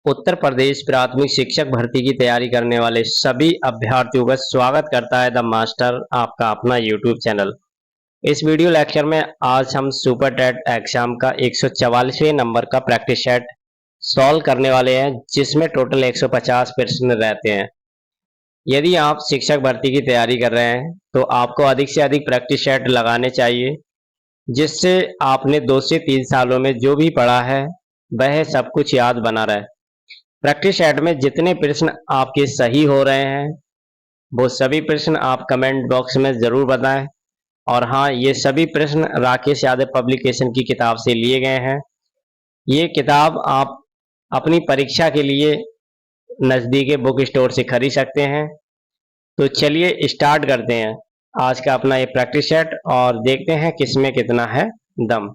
उत्तर प्रदेश प्राथमिक शिक्षक भर्ती की तैयारी करने वाले सभी अभ्यर्थियों का स्वागत करता है द मास्टर, आपका अपना यूट्यूब चैनल। इस वीडियो लेक्चर में आज हम सुपर टेट एग्जाम का 144वें नंबर का प्रैक्टिस सेट सॉल्व करने वाले हैं, जिसमें टोटल 150 प्रश्न रहते हैं। यदि आप शिक्षक भर्ती की तैयारी कर रहे हैं तो आपको अधिक से अधिक प्रैक्टिस सेट लगाने चाहिए, जिससे आपने 2 से 3 सालों में जो भी पढ़ा है वह सब कुछ याद बना रहे। प्रैक्टिस सेट में जितने प्रश्न आपके सही हो रहे हैं वो सभी प्रश्न आप कमेंट बॉक्स में ज़रूर बताएं। और हाँ, ये सभी प्रश्न राकेश यादव पब्लिकेशन की किताब से लिए गए हैं। ये किताब आप अपनी परीक्षा के लिए नज़दीकी बुक स्टोर से खरीद सकते हैं। तो चलिए स्टार्ट करते हैं आज का अपना ये प्रैक्टिस सेट और देखते हैं किसमें कितना है दम।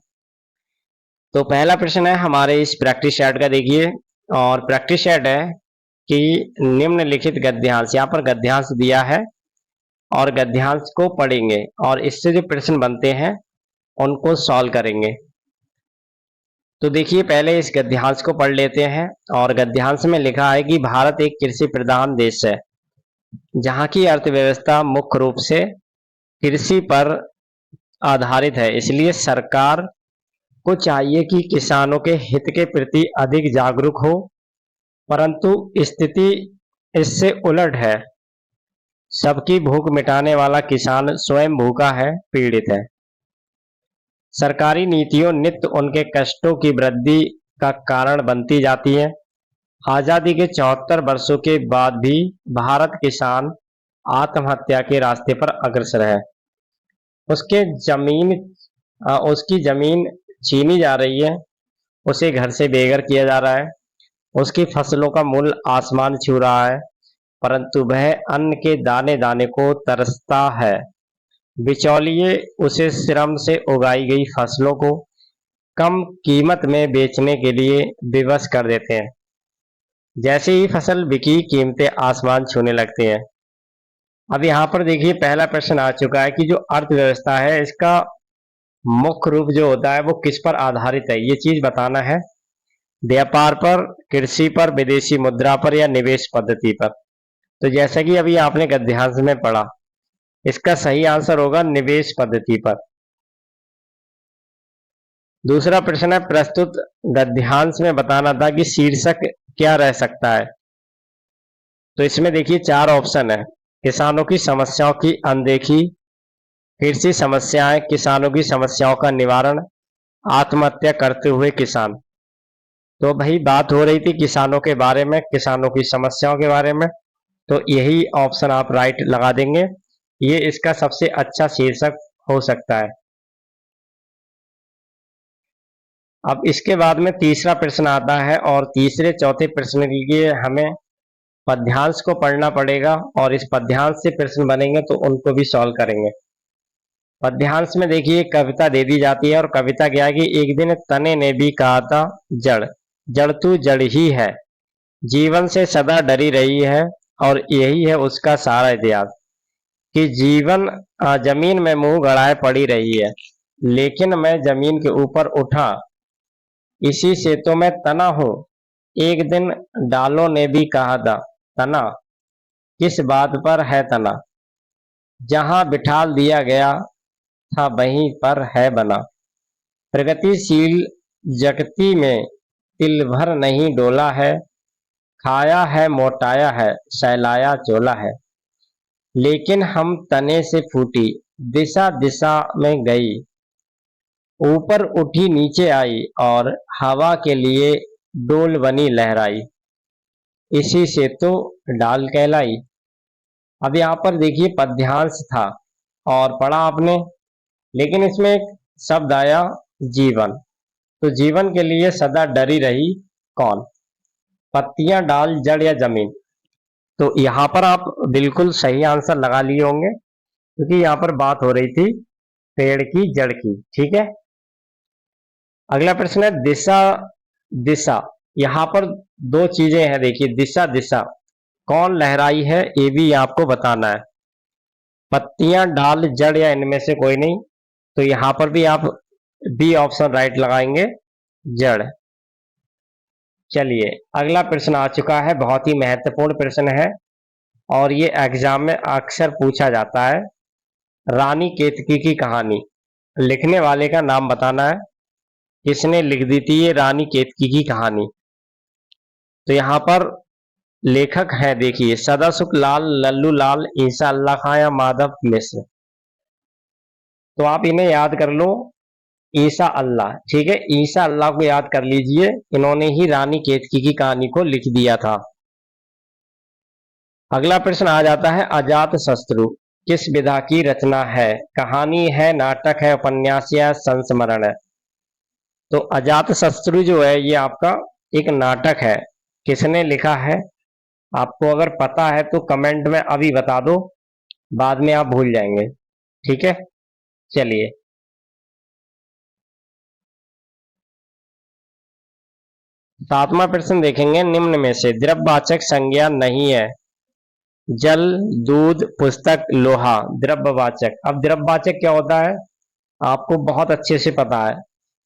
तो पहला प्रश्न है हमारे इस प्रैक्टिस सेट का, देखिए। और प्रैक्टिस सेट है कि निम्नलिखित गद्यांश, यहाँ पर गद्यांश दिया है और गद्यांश को पढ़ेंगे और इससे जो प्रश्न बनते हैं उनको सॉल्व करेंगे। तो देखिए, पहले इस गद्यांश को पढ़ लेते हैं। और गद्यांश में लिखा है कि भारत एक कृषि प्रधान देश है, जहाँ की अर्थव्यवस्था मुख्य रूप से कृषि पर आधारित है। इसलिए सरकार को चाहिए कि किसानों के हित के प्रति अधिक जागरूक हो, परंतु स्थिति इससे उलट है। सबकी भूख मिटाने वाला किसान स्वयं भूखा है, पीड़ित है। सरकारी नीतियों नित्य उनके कष्टों की वृद्धि का कारण बनती जाती है। आजादी के 74 वर्षों के बाद भी भारत किसान आत्महत्या के रास्ते पर अग्रसर है। उसके जमीन उसकी जमीन छीनी जा रही है, उसे घर से बेघर किया जा रहा है, उसकी फसलों का मूल्य आसमान छू रहा है, परंतु वह अन्न के दाने दाने को तरसता है। बिचौलिए उसे श्रम से उगाई गई फसलों को कम कीमत में बेचने के लिए विवश कर देते हैं। जैसे ही फसल बिकी, कीमतें आसमान छूने लगती हैं। अब यहाँ पर देखिए, पहला प्रश्न आ चुका है कि जो अर्थव्यवस्था है इसका मुख्य रूप जो होता है वो किस पर आधारित है, ये चीज बताना है। व्यापार पर, कृषि पर, विदेशी मुद्रा पर या निवेश पद्धति पर। तो जैसा कि अभी आपने गद्यांश में पढ़ा, इसका सही आंसर होगा निवेश पद्धति पर। दूसरा प्रश्न है, प्रस्तुत गद्यांश में बताना था कि शीर्षक क्या रह सकता है। तो इसमें देखिए 4 ऑप्शन है। किसानों की समस्याओं की अनदेखी, कृषि समस्याएं, किसानों की समस्याओं का निवारण, आत्महत्या करते हुए किसान। तो भाई बात हो रही थी किसानों के बारे में, किसानों की समस्याओं के बारे में, तो यही ऑप्शन आप राइट लगा देंगे। ये इसका सबसे अच्छा शीर्षक हो सकता है। अब इसके बाद में तीसरा प्रश्न आता है और तीसरे चौथे प्रश्न के लिए हमें पद्यांश को पढ़ना पड़ेगा और इस पद्यांश से प्रश्न बनेंगे तो उनको भी सॉल्व करेंगे। पद्यांश में देखिए कविता दे दी जाती है और कविता क्या है कि एक दिन तने ने भी कहा था जड़, जड़ तू जड़ ही है, जीवन से सदा डरी रही है और यही है उसका सारा इतिहास। कि जीवन जमीन में मुंह गड़ाए पड़ी रही है, लेकिन मैं जमीन के ऊपर उठा, इसी से तो मैं तना हूं। एक दिन डालों ने भी कहा था तना, किस बात पर है तना, जहां बिठाल दिया गया था वहीं पर है बना। प्रगतिशील जगती में तिल भर नहीं डोला है, खाया है मोटाया है सहलाया चोला है। लेकिन हम तने से फूटी, दिशा दिशा में गई, ऊपर उठी नीचे आई और हवा के लिए डोल बनी लहराई, इसी से तो डाल कहलाई। अब यहाँ पर देखिए पद्यांश था और पढ़ा आपने, लेकिन इसमें एक शब्द आया जीवन। तो जीवन के लिए सदा डरी रही कौन, पत्तियां, डाल, जड़ या जमीन। तो यहाँ पर आप बिल्कुल सही आंसर लगा लिए होंगे, क्योंकि यहाँ पर बात हो रही थी पेड़ की जड़ की। ठीक है, अगला प्रश्न है दिशा दिशा। यहाँ पर 2 चीजें हैं, देखिए दिशा दिशा कौन लहराई है ये भी आपको बताना है। पत्तियां, डाल, जड़ या इनमें से कोई नहीं। तो यहाँ पर भी आप बी ऑप्शन राइट लगाएंगे, जड़। चलिए अगला प्रश्न आ चुका है, बहुत ही महत्वपूर्ण प्रश्न है और ये एग्जाम में अक्सर पूछा जाता है। रानी केतकी की कहानी, लिखने वाले का नाम बताना है, किसने लिख दी थी ये रानी केतकी की कहानी। तो यहाँ पर लेखक है, देखिए, सदासुख लाल, लल्लू लाल, ईसा अल्लाह खां या माधव मिश्र। तो आप इन्हें याद कर लो, ईसा अल्लाह, ठीक है, ईसा अल्लाह को याद कर लीजिए, इन्होंने ही रानी केतकी की कहानी को लिख दिया था। अगला प्रश्न आ जाता है, अजात शत्रु किस विधा की रचना है? कहानी है, नाटक है, उपन्यास या संस्मरण है? तो अजात शत्रु जो है ये आपका एक नाटक है। किसने लिखा है? आपको अगर पता है तो कमेंट में अभी बता दो, बाद में आप भूल जाएंगे, ठीक है। चलिए सातवां प्रश्न देखेंगे, निम्न में से द्रव्यवाचक संज्ञा नहीं है? जल, दूध, पुस्तक, लोहा। द्रव्यवाचक, अब द्रव्यवाचक क्या होता है आपको बहुत अच्छे से पता है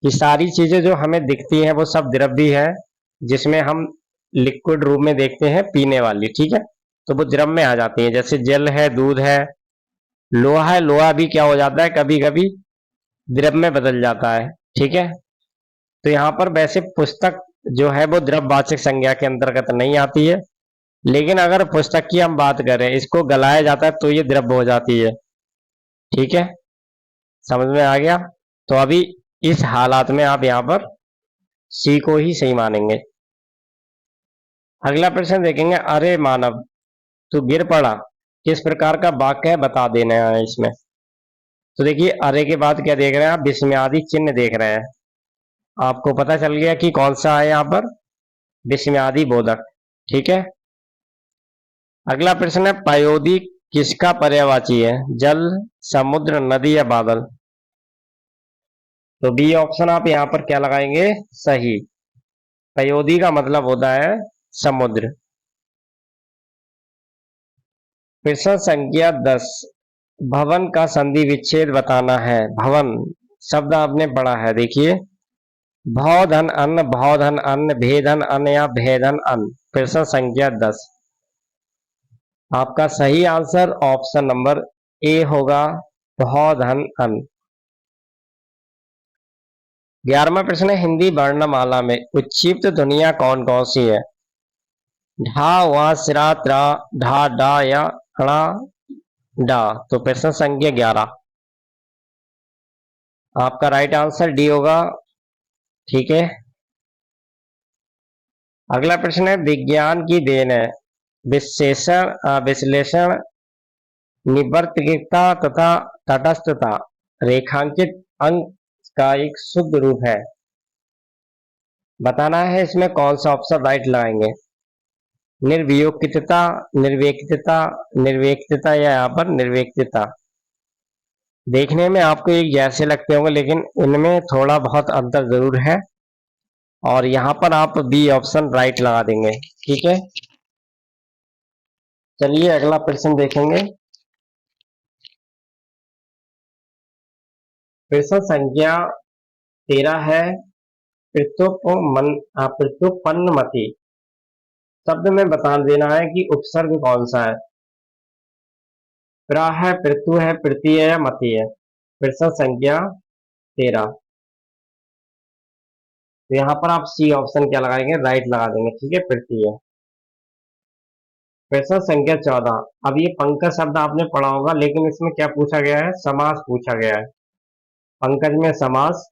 कि सारी चीजें जो हमें दिखती हैं वो सब द्रव्य है, जिसमें हम लिक्विड रूप में देखते हैं पीने वाली, ठीक है, तो वो द्रव में आ जाती है। जैसे जल है, दूध है, लोहा है, लोहा भी क्या हो जाता है कभी कभी द्रव में बदल जाता है, ठीक है। तो यहाँ पर वैसे पुस्तक जो है वो द्रव्यवाचक संज्ञा के अंतर्गत नहीं आती है, लेकिन अगर पुस्तक की हम बात करें, इसको गलाया जाता है तो ये द्रव्य हो जाती है, ठीक है, समझ में आ गया। तो अभी इस हालात में आप यहाँ पर सी को ही सही मानेंगे। अगला प्रश्न देखेंगे, अरे मानव तू गिर पड़ा किस प्रकार का वाक्य है बता देना है इसमें। तो देखिए अरे के बाद क्या देख रहे हैं आप, विस्मयादि चिन्ह देख रहे हैं, आपको पता चल गया कि कौन सा है यहाँ पर, विस्मयादि बोधक, ठीक है। अगला प्रश्न है, पयोदी किसका पर्यायवाची है? जल, समुद्र, नदी या बादल? तो बी ऑप्शन आप यहाँ पर क्या लगाएंगे, सही। पयोदी का मतलब होता है समुद्र। प्रश्न संख्या 10, भवन का संधि विच्छेद बताना है। भवन शब्द आपने पढ़ा है, देखिए, भौधन अन्न, भौधन अन्न, भेदन अन्न या भेदन अन्न। प्रश्न संख्या 10, आपका सही आंसर ऑप्शन नंबर ए होगा, भौधन अन्न। 11वां प्रश्न है, हिंदी वर्णमाला में उच्चीप्त ध्वनियां कौन कौन सी है? ढा, वा, सिरा, त्रा, ढा, डा या णा, डा। तो प्रश्न संख्या 11, आपका राइट आंसर डी होगा, ठीक है। अगला प्रश्न है, विज्ञान की देन है विशेषण विश्लेषण, निवर्तकता तथा तटस्थता रेखांकित अंक का एक शुद्ध रूप है, बताना है। इसमें कौन सा ऑप्शन राइट लगाएंगे? निर्वियोक्तता, निर्वेक्तता, निर्वेक्तता या यहाँ पर निर्वेक्तता। देखने में आपको एक जैसे लगते होंगे, लेकिन इनमें थोड़ा बहुत अंतर जरूर है, और यहाँ पर आप बी ऑप्शन राइट लगा देंगे, ठीक है। चलिए अगला प्रश्न देखेंगे, प्रश्न संख्या 13 है, पृथुपन्नमति शब्द में बता देना है कि उपसर्ग कौन सा है। प्रा है, पृथु है, प्रति है या मति है? प्रश्न संख्या 13, तो यहाँ पर आप सी ऑप्शन क्या लगाएंगे, राइट लगा देंगे, ठीक है, प्रति है। प्रश्न संख्या 14, अब ये पंकज शब्द आपने पढ़ा होगा, लेकिन इसमें क्या पूछा गया है, समास पूछा गया है। पंकज में समास,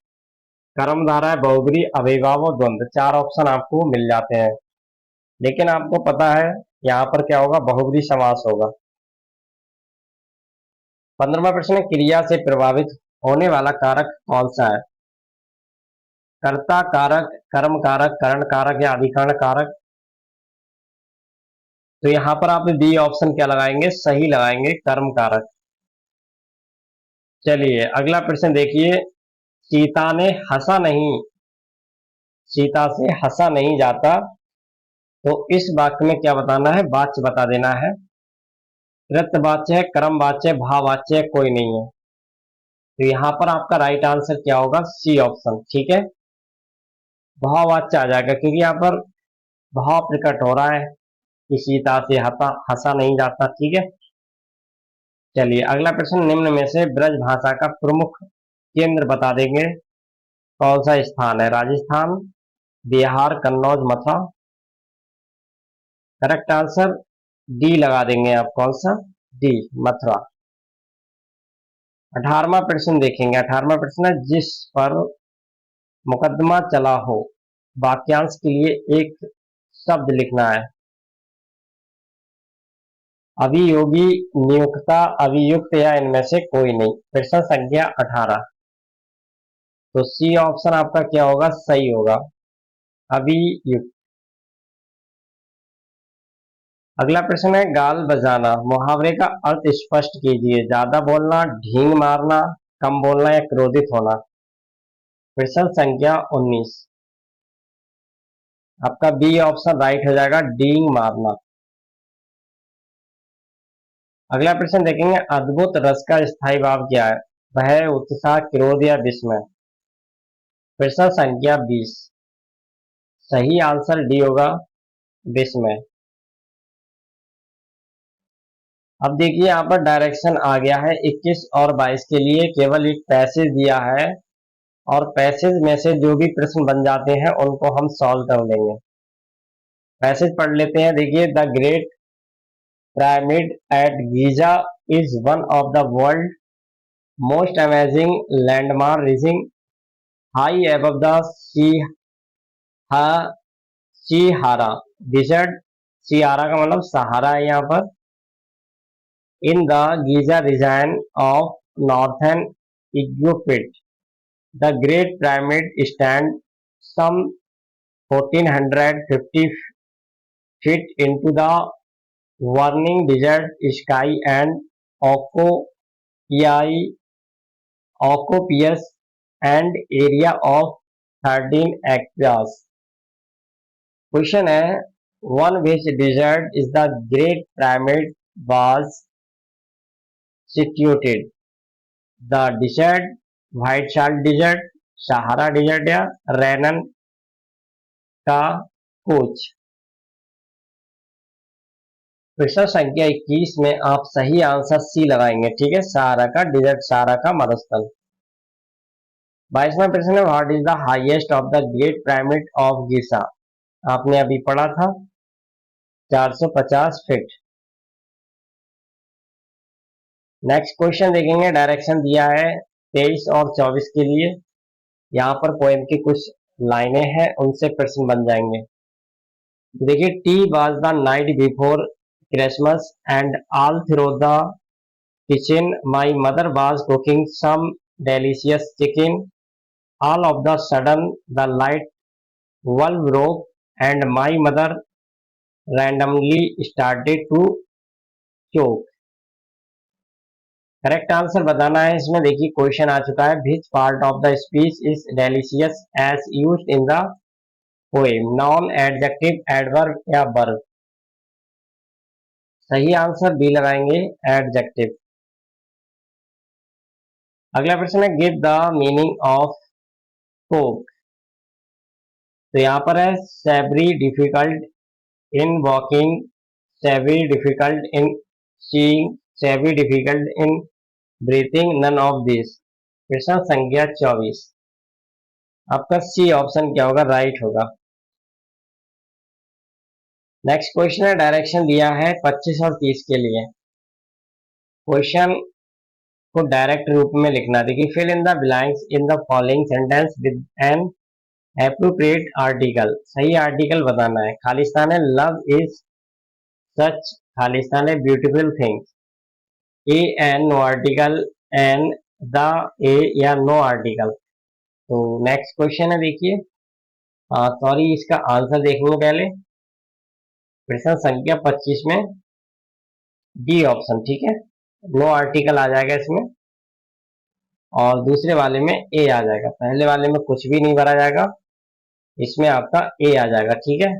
कर्मधारय, बहुब्री, अव्ययभाव और द्वंद्व, चार ऑप्शन आपको मिल जाते हैं, लेकिन आपको पता है यहाँ पर क्या होगा, बहुब्री समास होगा। 15वां प्रश्न, क्रिया से प्रभावित होने वाला कारक कौन सा है? कर्ता कारक, कर्म कारक, करण कारक या अधिकरण कारक? तो यहाँ पर आप बी ऑप्शन क्या लगाएंगे, सही लगाएंगे, कर्म कारक। चलिए अगला प्रश्न देखिए, सीता ने हंसा नहीं, सीता से हंसा नहीं जाता, तो इस वाक्य में क्या बताना है, वाच्य बता देना है। कृतवाच्य है, कर्मवाच्य, भाववाच्य, कोई नहीं है। तो यहाँ पर आपका राइट आंसर क्या होगा, सी ऑप्शन, ठीक है, भाववाच्य आ जाएगा, क्योंकि यहाँ पर भाव प्रकट हो रहा है, किसी तरह से हंसा नहीं जाता। ठीक है, चलिए अगला प्रश्न, निम्न में से ब्रज भाषा का प्रमुख केंद्र बता देंगे, कौन सा स्थान है? Rajasthan, Bihar, Kannauj, Mathura. Correct answer D लगा देंगे आप, कौन सा? डी, मथुरा। 18वां प्रश्न देखेंगे। 18वां प्रश्न है, जिस पर मुकदमा चला हो, वाक्यांश के लिए एक शब्द लिखना है। अभियोगी, नियुक्ता, अभियुक्त या इनमें से कोई नहीं। प्रश्न संख्या 18। तो सी ऑप्शन आपका क्या होगा? सही होगा, अभियुक्त। अगला प्रश्न है, गाल बजाना, मुहावरे का अर्थ स्पष्ट कीजिए। ज्यादा बोलना, ढींग मारना, कम बोलना या क्रोधित होना। प्रश्न संख्या 19। आपका बी ऑप्शन राइट हो जाएगा, डींग मारना। अगला प्रश्न देखेंगे, अद्भुत रस का स्थायी भाव क्या है? भय, उत्साह, क्रोध या विस्मय। प्रश्न संख्या 20। सही आंसर डी होगा, विस्मय। अब देखिए यहाँ पर डायरेक्शन आ गया है 21 और 22 के लिए, केवल एक पैसेज दिया है और पैसेज में से जो भी प्रश्न बन जाते हैं उनको हम सॉल्व कर लेंगे। पैसेज पढ़ लेते हैं। देखिए, the great pyramid at Giza is one of the world's most amazing landmark, rising high above the Sahara desert। सियारा का मतलब सहारा है यहाँ पर। In the Giza region of northern Egypt, the Great Pyramid stands some 1450 feet into the warning desert sky and occupies occupies an area of 13 acres। Question है, one which desert is the Great Pyramid was situated? The desert, white salt desert, Sahara desert या Rhiannon का कुछ। प्रश्न संख्या 21 में आप सही answer C लगाएंगे। ठीक है, सहारा का डिजर्ट, सहारा का मरुस्थल। 22वां प्रश्न है, what is the highest of the great pyramid of Giza? आपने अभी पढ़ा था, 450 फीट। नेक्स्ट क्वेश्चन देखेंगे, डायरेक्शन दिया है 23 और 24 के लिए। यहाँ पर पोएम की कुछ लाइनें हैं, उनसे प्रश्न बन जाएंगे। देखिए, tea was the night before Christmas and all through the kitchen my mother was cooking some delicious chicken। All of the sudden the light bulb broke and my mother randomly started to choke। Correct answer बताना है इसमें। देखिए, question आ चुका है, which part of the speech is delicious as used in the poem? Noun, adjective, adverb या verb। सही answer B लगाएंगे, adjective. अगला प्रश्न है, give the meaning of coke. तो यहाँ पर है, severe, difficult in walking, severe difficult in seeing, severe difficult in breathing, none of this. प्रश्न संख्या 24। आपका सी ऑप्शन क्या होगा? राइट होगा। नेक्स्ट क्वेश्चन है, डायरेक्शन दिया है 25 और 30 के लिए। क्वेश्चन को डायरेक्ट रूप में लिखना। देखिए, fill in the blanks in the following sentence with an appropriate article. सही आर्टिकल बताना है। खालिस्तान है, लव इज सच, खालिस्तान है, beautiful things. A an, no article, an, the, a या नो आर्टिकल। तो नेक्स्ट क्वेश्चन है, देखिए, सॉरी, इसका आंसर देखेंगे पहले। प्रश्न संख्या 25 में डी ऑप्शन। ठीक है, नो आर्टिकल आ जाएगा इसमें और दूसरे वाले में ए आ जाएगा। पहले वाले में कुछ भी नहीं भरा जाएगा, इसमें आपका ए आ जाएगा। ठीक है,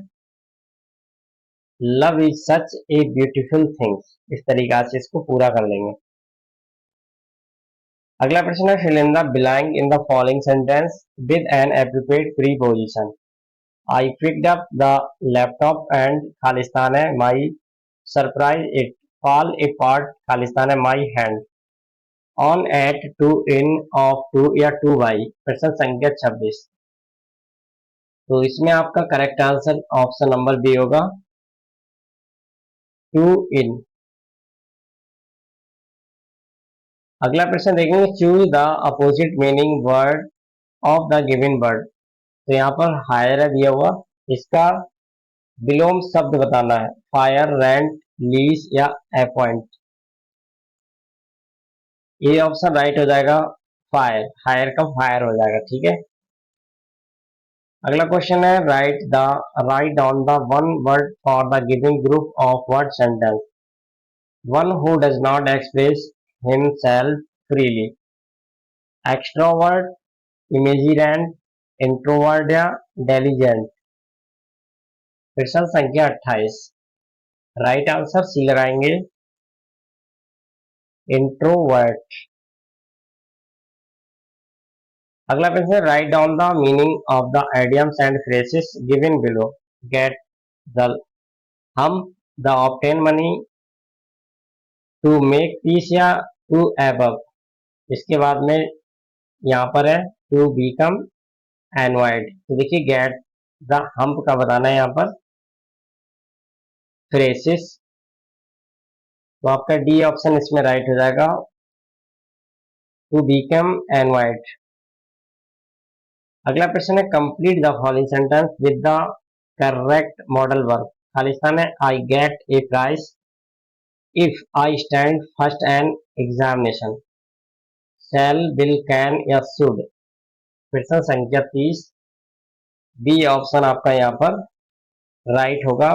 love is such a beautiful things, इस तरीका से इसको पूरा कर लेंगे। अगला प्रश्न है, fill in the blank in the following sentence with an appropriate preposition. I picked up the laptop and खालिस्तान है my surprise it fall apart Khalistan है my hand on at to in of to या to by प्रश्न संख्या 26। तो इसमें आपका correct answer option number B होगा टू इन। अगला प्रश्न देखेंगे choose the opposite meaning word of the given word. तो यहाँ पर हायर है दिया हुआ, इसका विलोम शब्द बताना है, फायर रेंट लीज या अपॉइंट। ये ऑप्शन राइट हो जाएगा फायर, हायर का फायर हो जाएगा, ठीक है। अगला क्वेश्चन है write down the one word for the given group of word sentence. One who does not express himself freely, extrovert, immigrant, introvert या डेलीजेंट। प्रश्न संख्या 28। राइट आंसर सी लगाएंगे, इंट्रोवर्ट। अगला प्रश्न write down the meaning of the idioms and phrases given below. Get the hum the obtain money, to make peace या to above. इसके बाद में यहाँ पर है टू बिकम एनवाइड। तो देखिए गेट द हम्प का बताना है यहाँ पर फ्रेसेस, तो आपका डी ऑप्शन इसमें राइट हो जाएगा, टू बिकम एनवाइड। अगला प्रश्न है complete the following sentence with the correct modal verb. खालिस्तान है I get a prize if I stand first an examination, shall will can या शुड। प्रश्न संख्या 30। बी ऑप्शन आपका यहाँ पर राइट होगा,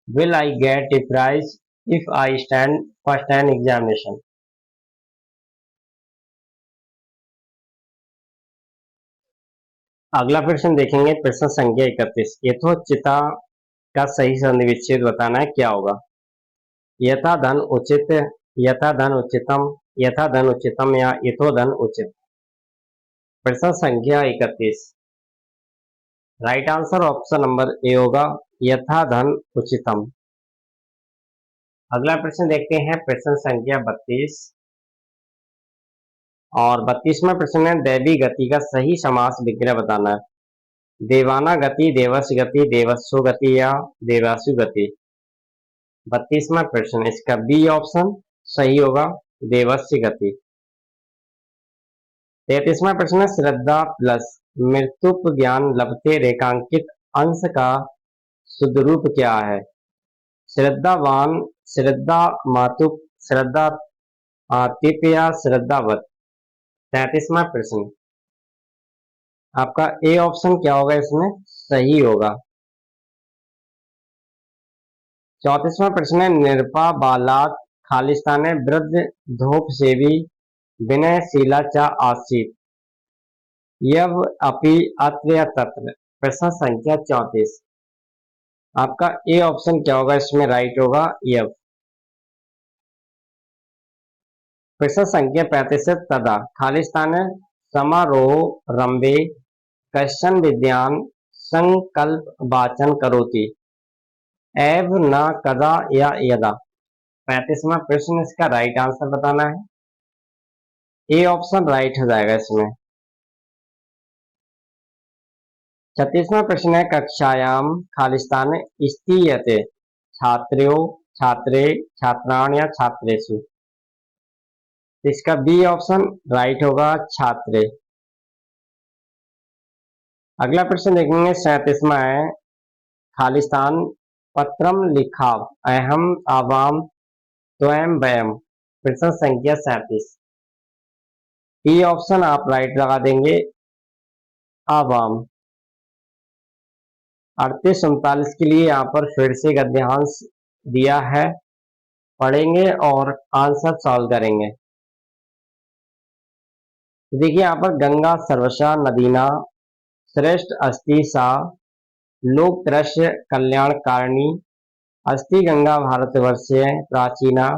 will I get a prize if I stand first an examination. अगला प्रश्न देखेंगे प्रश्न संख्या 31। यथोचिता का सही संधि विच्छेद बताना है, क्या होगा। यथा धन उचित, यथा धन उचितम, यथा धन उचितम या यथो धन उचित। प्रश्न संख्या 31। Right answer option number A होगा, यथा धन उचितम। अगला प्रश्न देखते हैं प्रश्न संख्या 32 और 32वां प्रश्न है दैवी गति का सही समास विग्रह बताना है। देवाना गति, देवस्य गति, देवस्व गति या देवासु गति। 32वां प्रश्न, इसका बी ऑप्शन सही होगा, देवस्य गति। 33वां प्रश्न है श्रद्धा प्लस मृत्युप ज्ञान लभते रेखांकित अंश का शुद्ध रूप क्या है। श्रद्धावान, श्रद्धा मातुप, श्रद्धा आतिप या श्रद्धावत। 33वां प्रश्न, आपका ए ऑप्शन क्या होगा, इसमें सही होगा। 34वां प्रश्न है निरपा बालात खालिस्तान वृद्ध धूप सेवी विनयशीला चा आसित यव अपि अत्र या तत्र। प्रश्न संख्या 34। आपका ए ऑप्शन क्या होगा, इसमें राइट होगा यव। प्रश्न संख्या 35 है तदा खालिस्तान समारोह रंबे कश्चन विद्यान संकल्प वाचन करोति एव न कदा या यदा। 35वां प्रश्न, इसका राइट आंसर बताना है, ए ऑप्शन राइट हो जाएगा इसमें। 36वां प्रश्न है कक्षायाम खालिस्तान स्तीयते छात्रो छात्रे छात्राण या छात्रेषु। इसका बी ऑप्शन राइट होगा, छात्रे। अगला प्रश्न देखेंगे 37वां है खालिस्तान पत्रम लिखाव अहम आवाम स्वयं वयम। प्रश्न संख्या 37। ई ऑप्शन आप राइट लगा देंगे, आवाम। 38-39 के लिए यहाँ पर फिर से गद्यांश दिया है, पढ़ेंगे और आंसर सॉल्व करेंगे। देखिए यहाँ पर गंगा सर्वसा नदीना श्रेष्ठ अस्ति सा लोक दृश्य कल्याण कारिणी अस्ति गंगा भारतवर्षे प्राचीना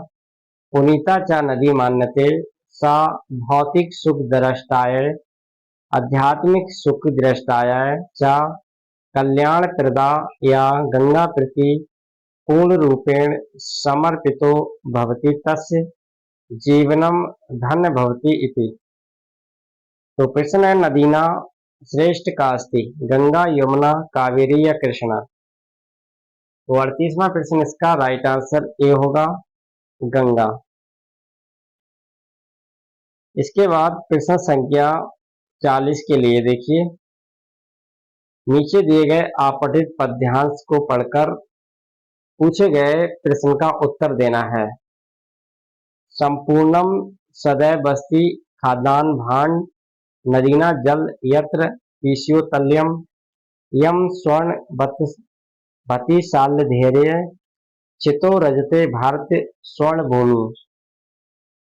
पुनीता चा नदी मान्यते सा भौतिक सुख दृष्टाय आध्यात्मिक सुख दृष्टाय चा कल्याण प्रदा या गंगा प्रति पूर्ण रूपेण समर्पितो भवति तस्य जीवनम धन्य भवति इति। तो प्रश्न है नदीना श्रेष्ठ का अस्ति गंगा यमुना कावेरी या कृष्णा। तो 38वां प्रश्न इसका राइट आंसर ए होगा गंगा। इसके बाद प्रश्न संख्या 40 के लिए देखिए, नीचे दिए गए आपठित पद्यांश को पढ़कर पूछे गए प्रश्न का उत्तर देना है। संपूर्णम सदैव बस्ती खाद्यान भांड नदीना जल यत्र ईश्योतल्यम यम स्वर्ण भति शाल्य धैर्य चितो रजते भारत स्वर्ण भूमि।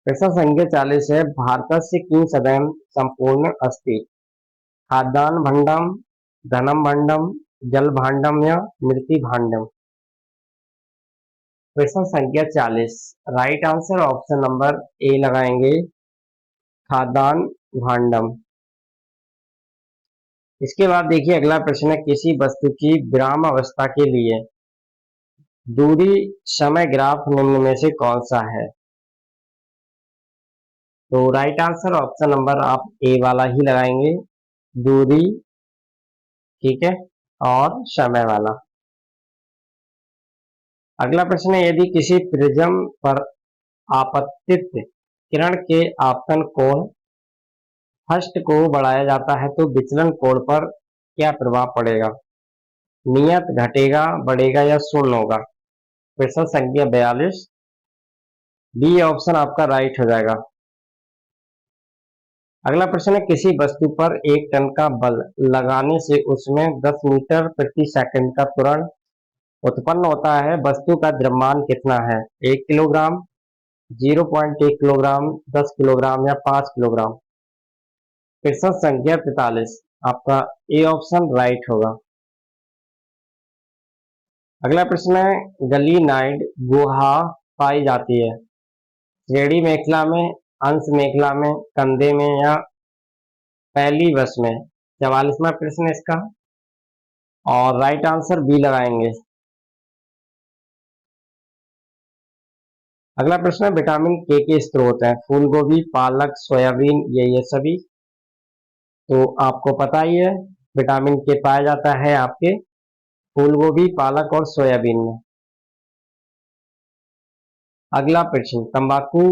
प्रश्न संख्या 40 है भारत से किं सदैव संपूर्ण अस्ति खाद्यान भंडम धनम भंडम जल भांडम या मृति भांडम। प्रश्न संख्या 40 right answer option number A लगाएंगे खाद्यान भांडम। इसके बाद देखिए अगला प्रश्न है किसी वस्तु की विराम अवस्था के लिए दूरी समय ग्राफ निम्न में से कौन सा है। तो राइट आंसर ऑप्शन नंबर आप ए वाला ही लगाएंगे दूरी, ठीक है, और समय वाला। अगला प्रश्न है यदि किसी प्रिज्म पर आपतित किरण के आपतन कोण फर्स्ट को बढ़ाया जाता है तो विचलन कोण पर क्या प्रभाव पड़ेगा, नियत घटेगा बढ़ेगा या शून्य होगा। प्रश्न संख्या 42 बी ऑप्शन आपका राइट हो जाएगा। अगला प्रश्न है किसी वस्तु पर 1 टन का बल लगाने से उसमें 10 मीटर प्रति सेकंड का त्वरण उत्पन्न होता है, वस्तु का द्रव्यमान कितना है, 1 किलोग्राम 0.1 किलोग्राम 10 किलोग्राम या 5 किलोग्राम। प्रश्न संख्या 43 आपका ए ऑप्शन राइट होगा। अगला प्रश्न है गलीनाइड गुहा पाई जाती है श्रेणी मेखला में, अंश मेखला में, कंधे में या पहली वश में। 44वां प्रश्न इसका और राइट आंसर बी लगाएंगे। अगला प्रश्न है विटामिन के स्रोत हैं फूल गोभी पालक सोयाबीन ये सभी। तो आपको पता ही है विटामिन के पाया जाता है आपके फूल गोभी पालक और सोयाबीन में। अगला प्रश्न तंबाकू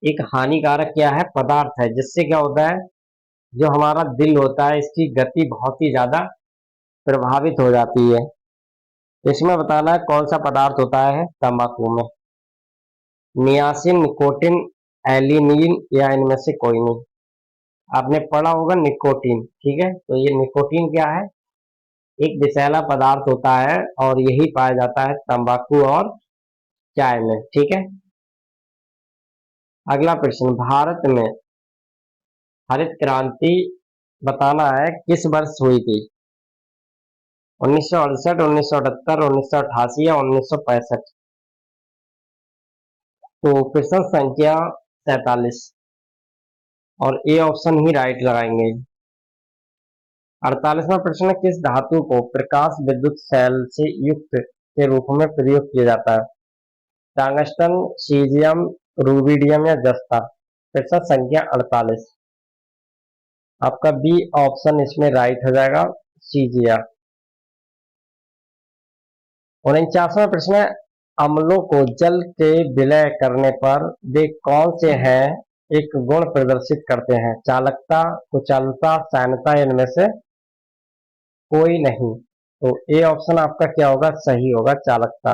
एक हानिकारक क्या है पदार्थ है जिससे क्या होता है जो हमारा दिल होता है इसकी गति बहुत ही ज्यादा प्रभावित हो जाती है। इसमें बताना है कौन सा पदार्थ होता है तंबाकू में, नियासिन निकोटिन एलिनिन या इनमें से कोई नहीं। आपने पढ़ा होगा निकोटीन, ठीक है, तो ये निकोटीन क्या है एक विषैला पदार्थ होता है और यही पाया जाता है तंबाकू और चाय में, ठीक है। अगला प्रश्न भारत में हरित क्रांति बताना है किस वर्ष हुई थी, 1968 1978 1988 या 1965। तो प्रश्न संख्या 47 और ए ऑप्शन ही राइट लगाएंगे। 48वां प्रश्न किस धातु को प्रकाश विद्युत सेल से युक्त के रूप में प्रयोग किया जाता है, टंगस्टन सीजियम रूबिडियम या जस्ता। प्रश्न संख्या 48 आपका बी ऑप्शन इसमें राइट हो जाएगा सीजिया। 49वां प्रश्न है अम्लों को जल के विलय करने पर वे कौन से हैं एक गुण प्रदर्शित करते हैं, चालकता कुचालता सैनता इनमें से कोई नहीं। तो ए ऑप्शन आपका क्या होगा सही होगा चालकता।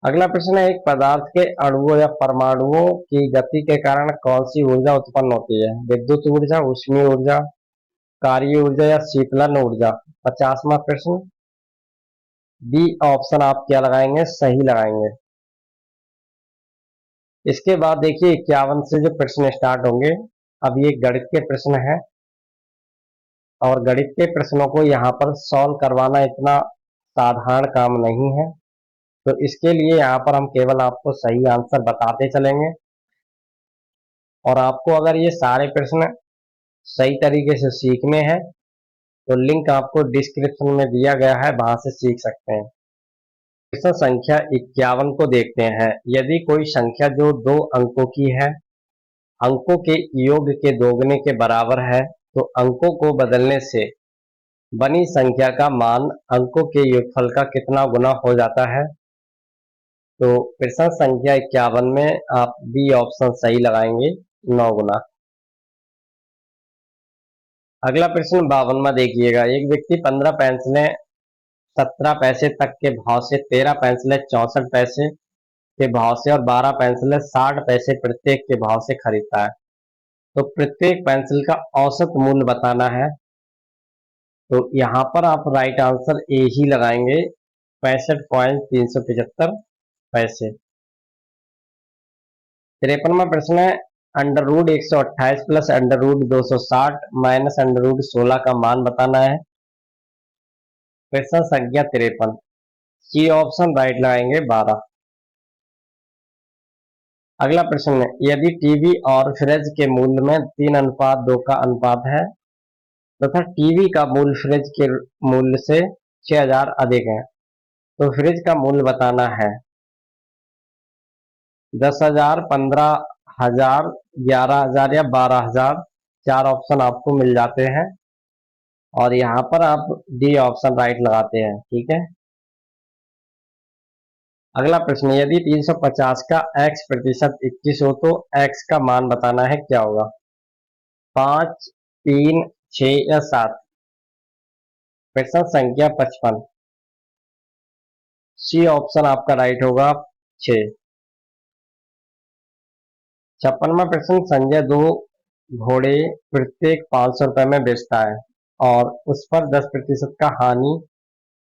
अगला प्रश्न है एक पदार्थ के अणुओं या परमाणुओं की गति के कारण कौन सी ऊर्जा उत्पन्न होती है, विद्युत ऊर्जा ऊष्मीय ऊर्जा कार्य ऊर्जा या शीतलन ऊर्जा। 50वां प्रश्न बी ऑप्शन आप क्या लगाएंगे सही लगाएंगे। इसके बाद देखिए 51 से जो प्रश्न स्टार्ट होंगे, अब ये गणित के प्रश्न है और गणित के प्रश्नों को यहाँ पर सॉल्व करवाना इतना साधारण काम नहीं है, तो इसके लिए यहाँ पर हम केवल आपको सही आंसर बताते चलेंगे और आपको अगर ये सारे प्रश्न सही तरीके से सीखने हैं तो लिंक आपको डिस्क्रिप्शन में दिया गया है, वहां से सीख सकते हैं। प्रश्न संख्या 51 को देखते हैं। यदि कोई संख्या जो 2 अंकों की है, अंकों के योग के दोगुने के बराबर है, तो अंकों को बदलने से बनी संख्या का मान अंकों के योगफल का कितना गुना हो जाता है? तो प्रश्न संख्या 51 में आप बी ऑप्शन सही लगाएंगे, 9 गुना। अगला प्रश्न 52वां देखिएगा। एक व्यक्ति 15 पेंसिलें 17 पैसे तक के भाव से, 13 पेंसिलें 64 पैसे के भाव से और 12 पेंसिलें 60 पैसे प्रत्येक के भाव से खरीदता है। तो प्रत्येक पेंसिल का औसत मूल्य बताना है। तो यहाँ पर आप राइट आंसर ए ही लगाएंगे, 65.375 पैसे। 53वां प्रश्न है, under root 128 plus under root 260 minus under root 16 का मान बताना है। प्रश्न संख्या 53, सी ऑप्शन राइट लगाएंगे, 12। अगला प्रश्न है, यदि टीवी और फ्रिज के मूल्य में 3:2 का अनुपात है तथा टीवी का मूल्य फ्रिज के मूल्य से 6000 अधिक है, तो फ्रिज का मूल्य बताना है। 10,000, 15,000, 11,000 या 12,000, 4 ऑप्शन आपको मिल जाते हैं और यहाँ पर आप डी ऑप्शन राइट लगाते हैं, ठीक है। अगला प्रश्न, यदि 350 का x प्रतिशत 21 हो तो x का मान बताना है, क्या होगा? 5, 3, 6 या 7? प्रश्न संख्या 55, सी ऑप्शन आपका राइट होगा, 6। 56वां प्रश्न, संजय 2 घोड़े प्रत्येक 500 रुपए में बेचता है और उस पर 10% का हानि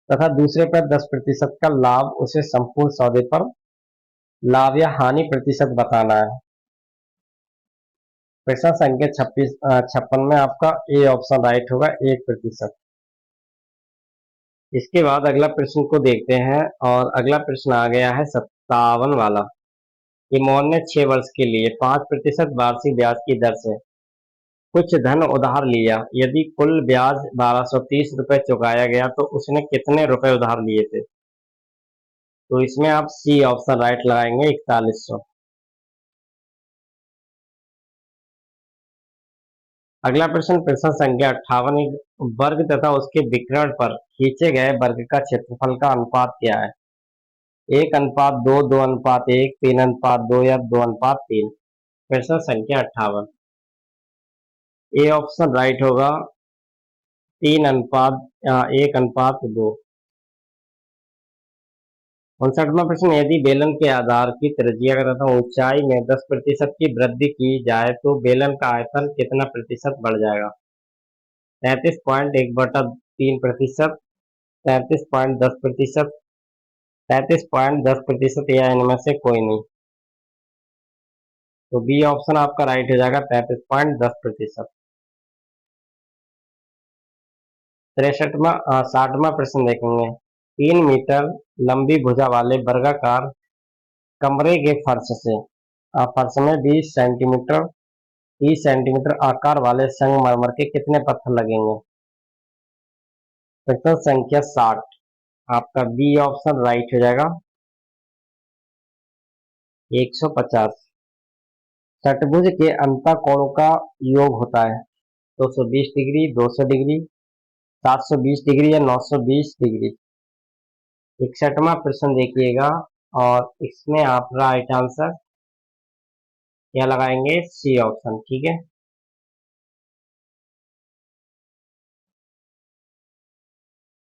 तथा दूसरे पर 10% का लाभ, उसे संपूर्ण सौदे पर लाभ या हानि प्रतिशत बताना है। प्रश्न संख्या 56 में आपका ए ऑप्शन राइट होगा, 1%। इसके बाद अगला प्रश्न को देखते हैं और अगला प्रश्न आ गया है 57 वाला। इमोन ने 6 वर्ष के लिए 5% वार्षिक ब्याज की दर से कुछ धन उधार लिया। यदि कुल ब्याज 1230 रुपए चुकाया गया तो उसने कितने रुपए उधार लिए थे? तो इसमें आप सी ऑप्शन राइट लगाएंगे, 4100। अगला प्रश्न, प्रश्न संख्या 58, एक वर्ग तथा उसके विकर्ण पर खींचे गए वर्ग का क्षेत्रफल का अनुपात क्या है? 1:2, 2:1, 3:2 या 2:3? प्रश्न संख्या 58, ए ऑप्शन राइट होगा, 1:1:2। 59वां प्रश्न, यदि बेलन के आधार की त्रिज्या तथा ऊंचाई में 10% की वृद्धि की जाए तो बेलन का आयतन कितना प्रतिशत बढ़ जाएगा? 33.1/3%, 33.10%, 33.10% या इनमें से कोई नहीं? तो बी ऑप्शन आपका राइट हो जाएगा, 33.10%। 60वां प्रश्न देखेंगे। 3 मीटर लंबी भुजा वाले वर्गाकार कमरे के फर्श में 20 सेंटीमीटर 30 सेंटीमीटर आकार वाले संगमरमर के कितने पत्थर लगेंगे? प्रश्न संख्या 60, आपका बी ऑप्शन राइट हो जाएगा, 150। षटभुज के अंतःकोण का योग होता है 220 डिग्री, 200 डिग्री, 720 डिग्री या 920 डिग्री। 61वां प्रश्न देखिएगा और इसमें आप राइट आंसर क्या लगाएंगे? सी ऑप्शन, ठीक है।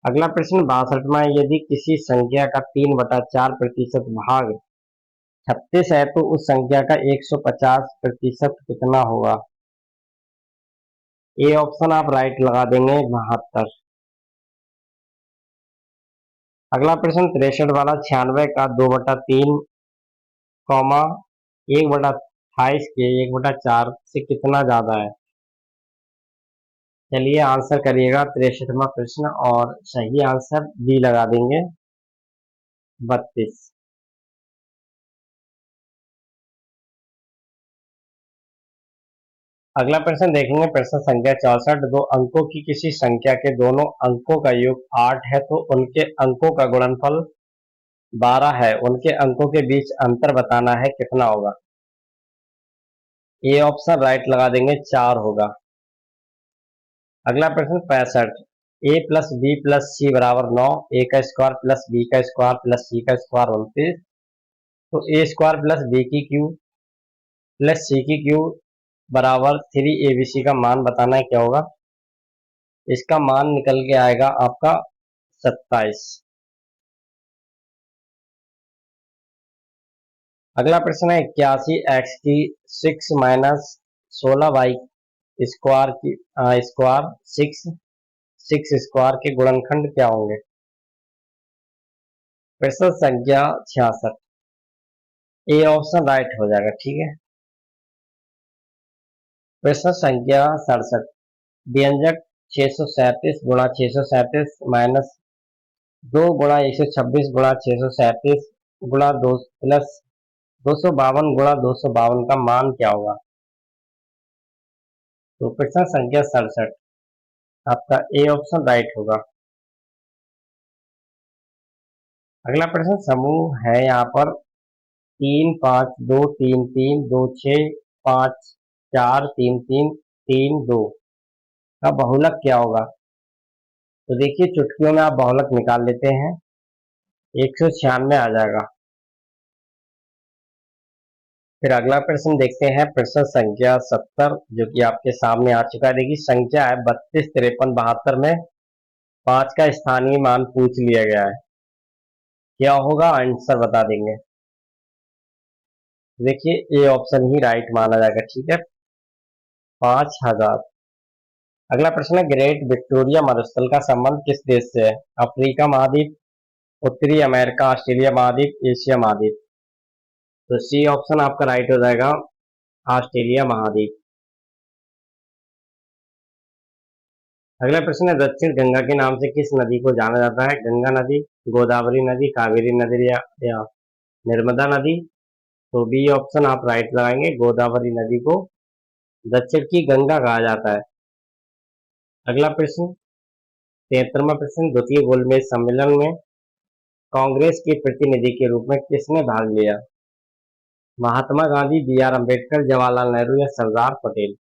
अगला प्रश्न 62वां, यदि किसी संख्या का 3/4 भाग 36 है तो उस संख्या का 150% कितना होगा? ए ऑप्शन आप राइट लगा देंगे, 72। अगला प्रश्न 63 वाला, 96 का 2/3, 1/28 के 1/4 से कितना ज्यादा है? चलिए आंसर करिएगा 63वां प्रश्न और सही आंसर बी लगा देंगे, 32। अगला प्रश्न देखेंगे, प्रश्न संख्या 64। दो अंकों की किसी संख्या के दोनों अंकों का योग 8 है तो उनके अंकों का गुणनफल 12 है, उनके अंकों के बीच अंतर बताना है, कितना होगा? ए ऑप्शन राइट लगा देंगे, 4 होगा। अगला प्रश्न 65। ए प्लस बी प्लस सी बराबर 9, ए का स्क्वायर प्लस बी का स्क्वायर प्लस सी का स्क्वायर 29, तो ए स्क्वायर प्लस बी की क्यूब प्लस सी की क्यूब बराबर 3 ABC का मान बताना है, क्या होगा? इसका मान निकल के आएगा आपका 27। अगला प्रश्न है 81x की 6 माइनस 16y स्क्वायर की स्क्वायर 6 स्क्वायर के गुणनखंड क्या होंगे? प्रश्न संख्या 66। ए ऑप्शन राइट हो जाएगा, ठीक है। प्रश्न संख्या 67। व्यंजक 637 गुणा 637 माइनस 2 गुणा 126 गुणा 637 गुणा 2 प्लस 252 गुणा 252 का मान क्या होगा? तो प्रश्न संख्या 67 आपका ए ऑप्शन राइट होगा। अगला प्रश्न समूह है यहाँ पर 3 5 2 3 3 2 6 5 4 3 3 3 2 का बहुलक क्या होगा? तो देखिए चुटकियों में आप बहुलक निकाल लेते हैं, 196 आ जाएगा। फिर अगला प्रश्न देखते हैं, प्रश्न संख्या 70 जो कि आपके सामने आ चुका है। देखिए संख्या है 32 53 72 में 5 का स्थानीय मान पूछ लिया गया है, क्या होगा? आंसर बता देंगे। देखिए ए ऑप्शन ही राइट माना जाएगा, ठीक है, 5000। अगला प्रश्न है, ग्रेट विक्टोरिया मरुस्थल का संबंध किस देश से है? अफ्रीका महाद्वीप, उत्तरी अमेरिका, ऑस्ट्रेलिया महाद्वीप, एशिया महाद्वीप। तो सी ऑप्शन आपका राइट हो जाएगा, ऑस्ट्रेलिया महाद्वीप। अगला प्रश्न है, दक्षिण गंगा के नाम से किस नदी को जाना जाता है? गंगा नदी, गोदावरी नदी, कावेरी नदी या नर्मदा नदी। तो बी ऑप्शन आप राइट लगाएंगे, गोदावरी नदी को दक्षिण की गंगा कहा जाता है। अगला प्रश्न 73वां प्रश्न, द्वितीय गोलमेज सम्मेलन में कांग्रेस के प्रतिनिधि के रूप में किसने भाग लिया? महात्मा गांधी, बी आर अम्बेडकर, जवाहरलाल नेहरू या सरदार पटेल।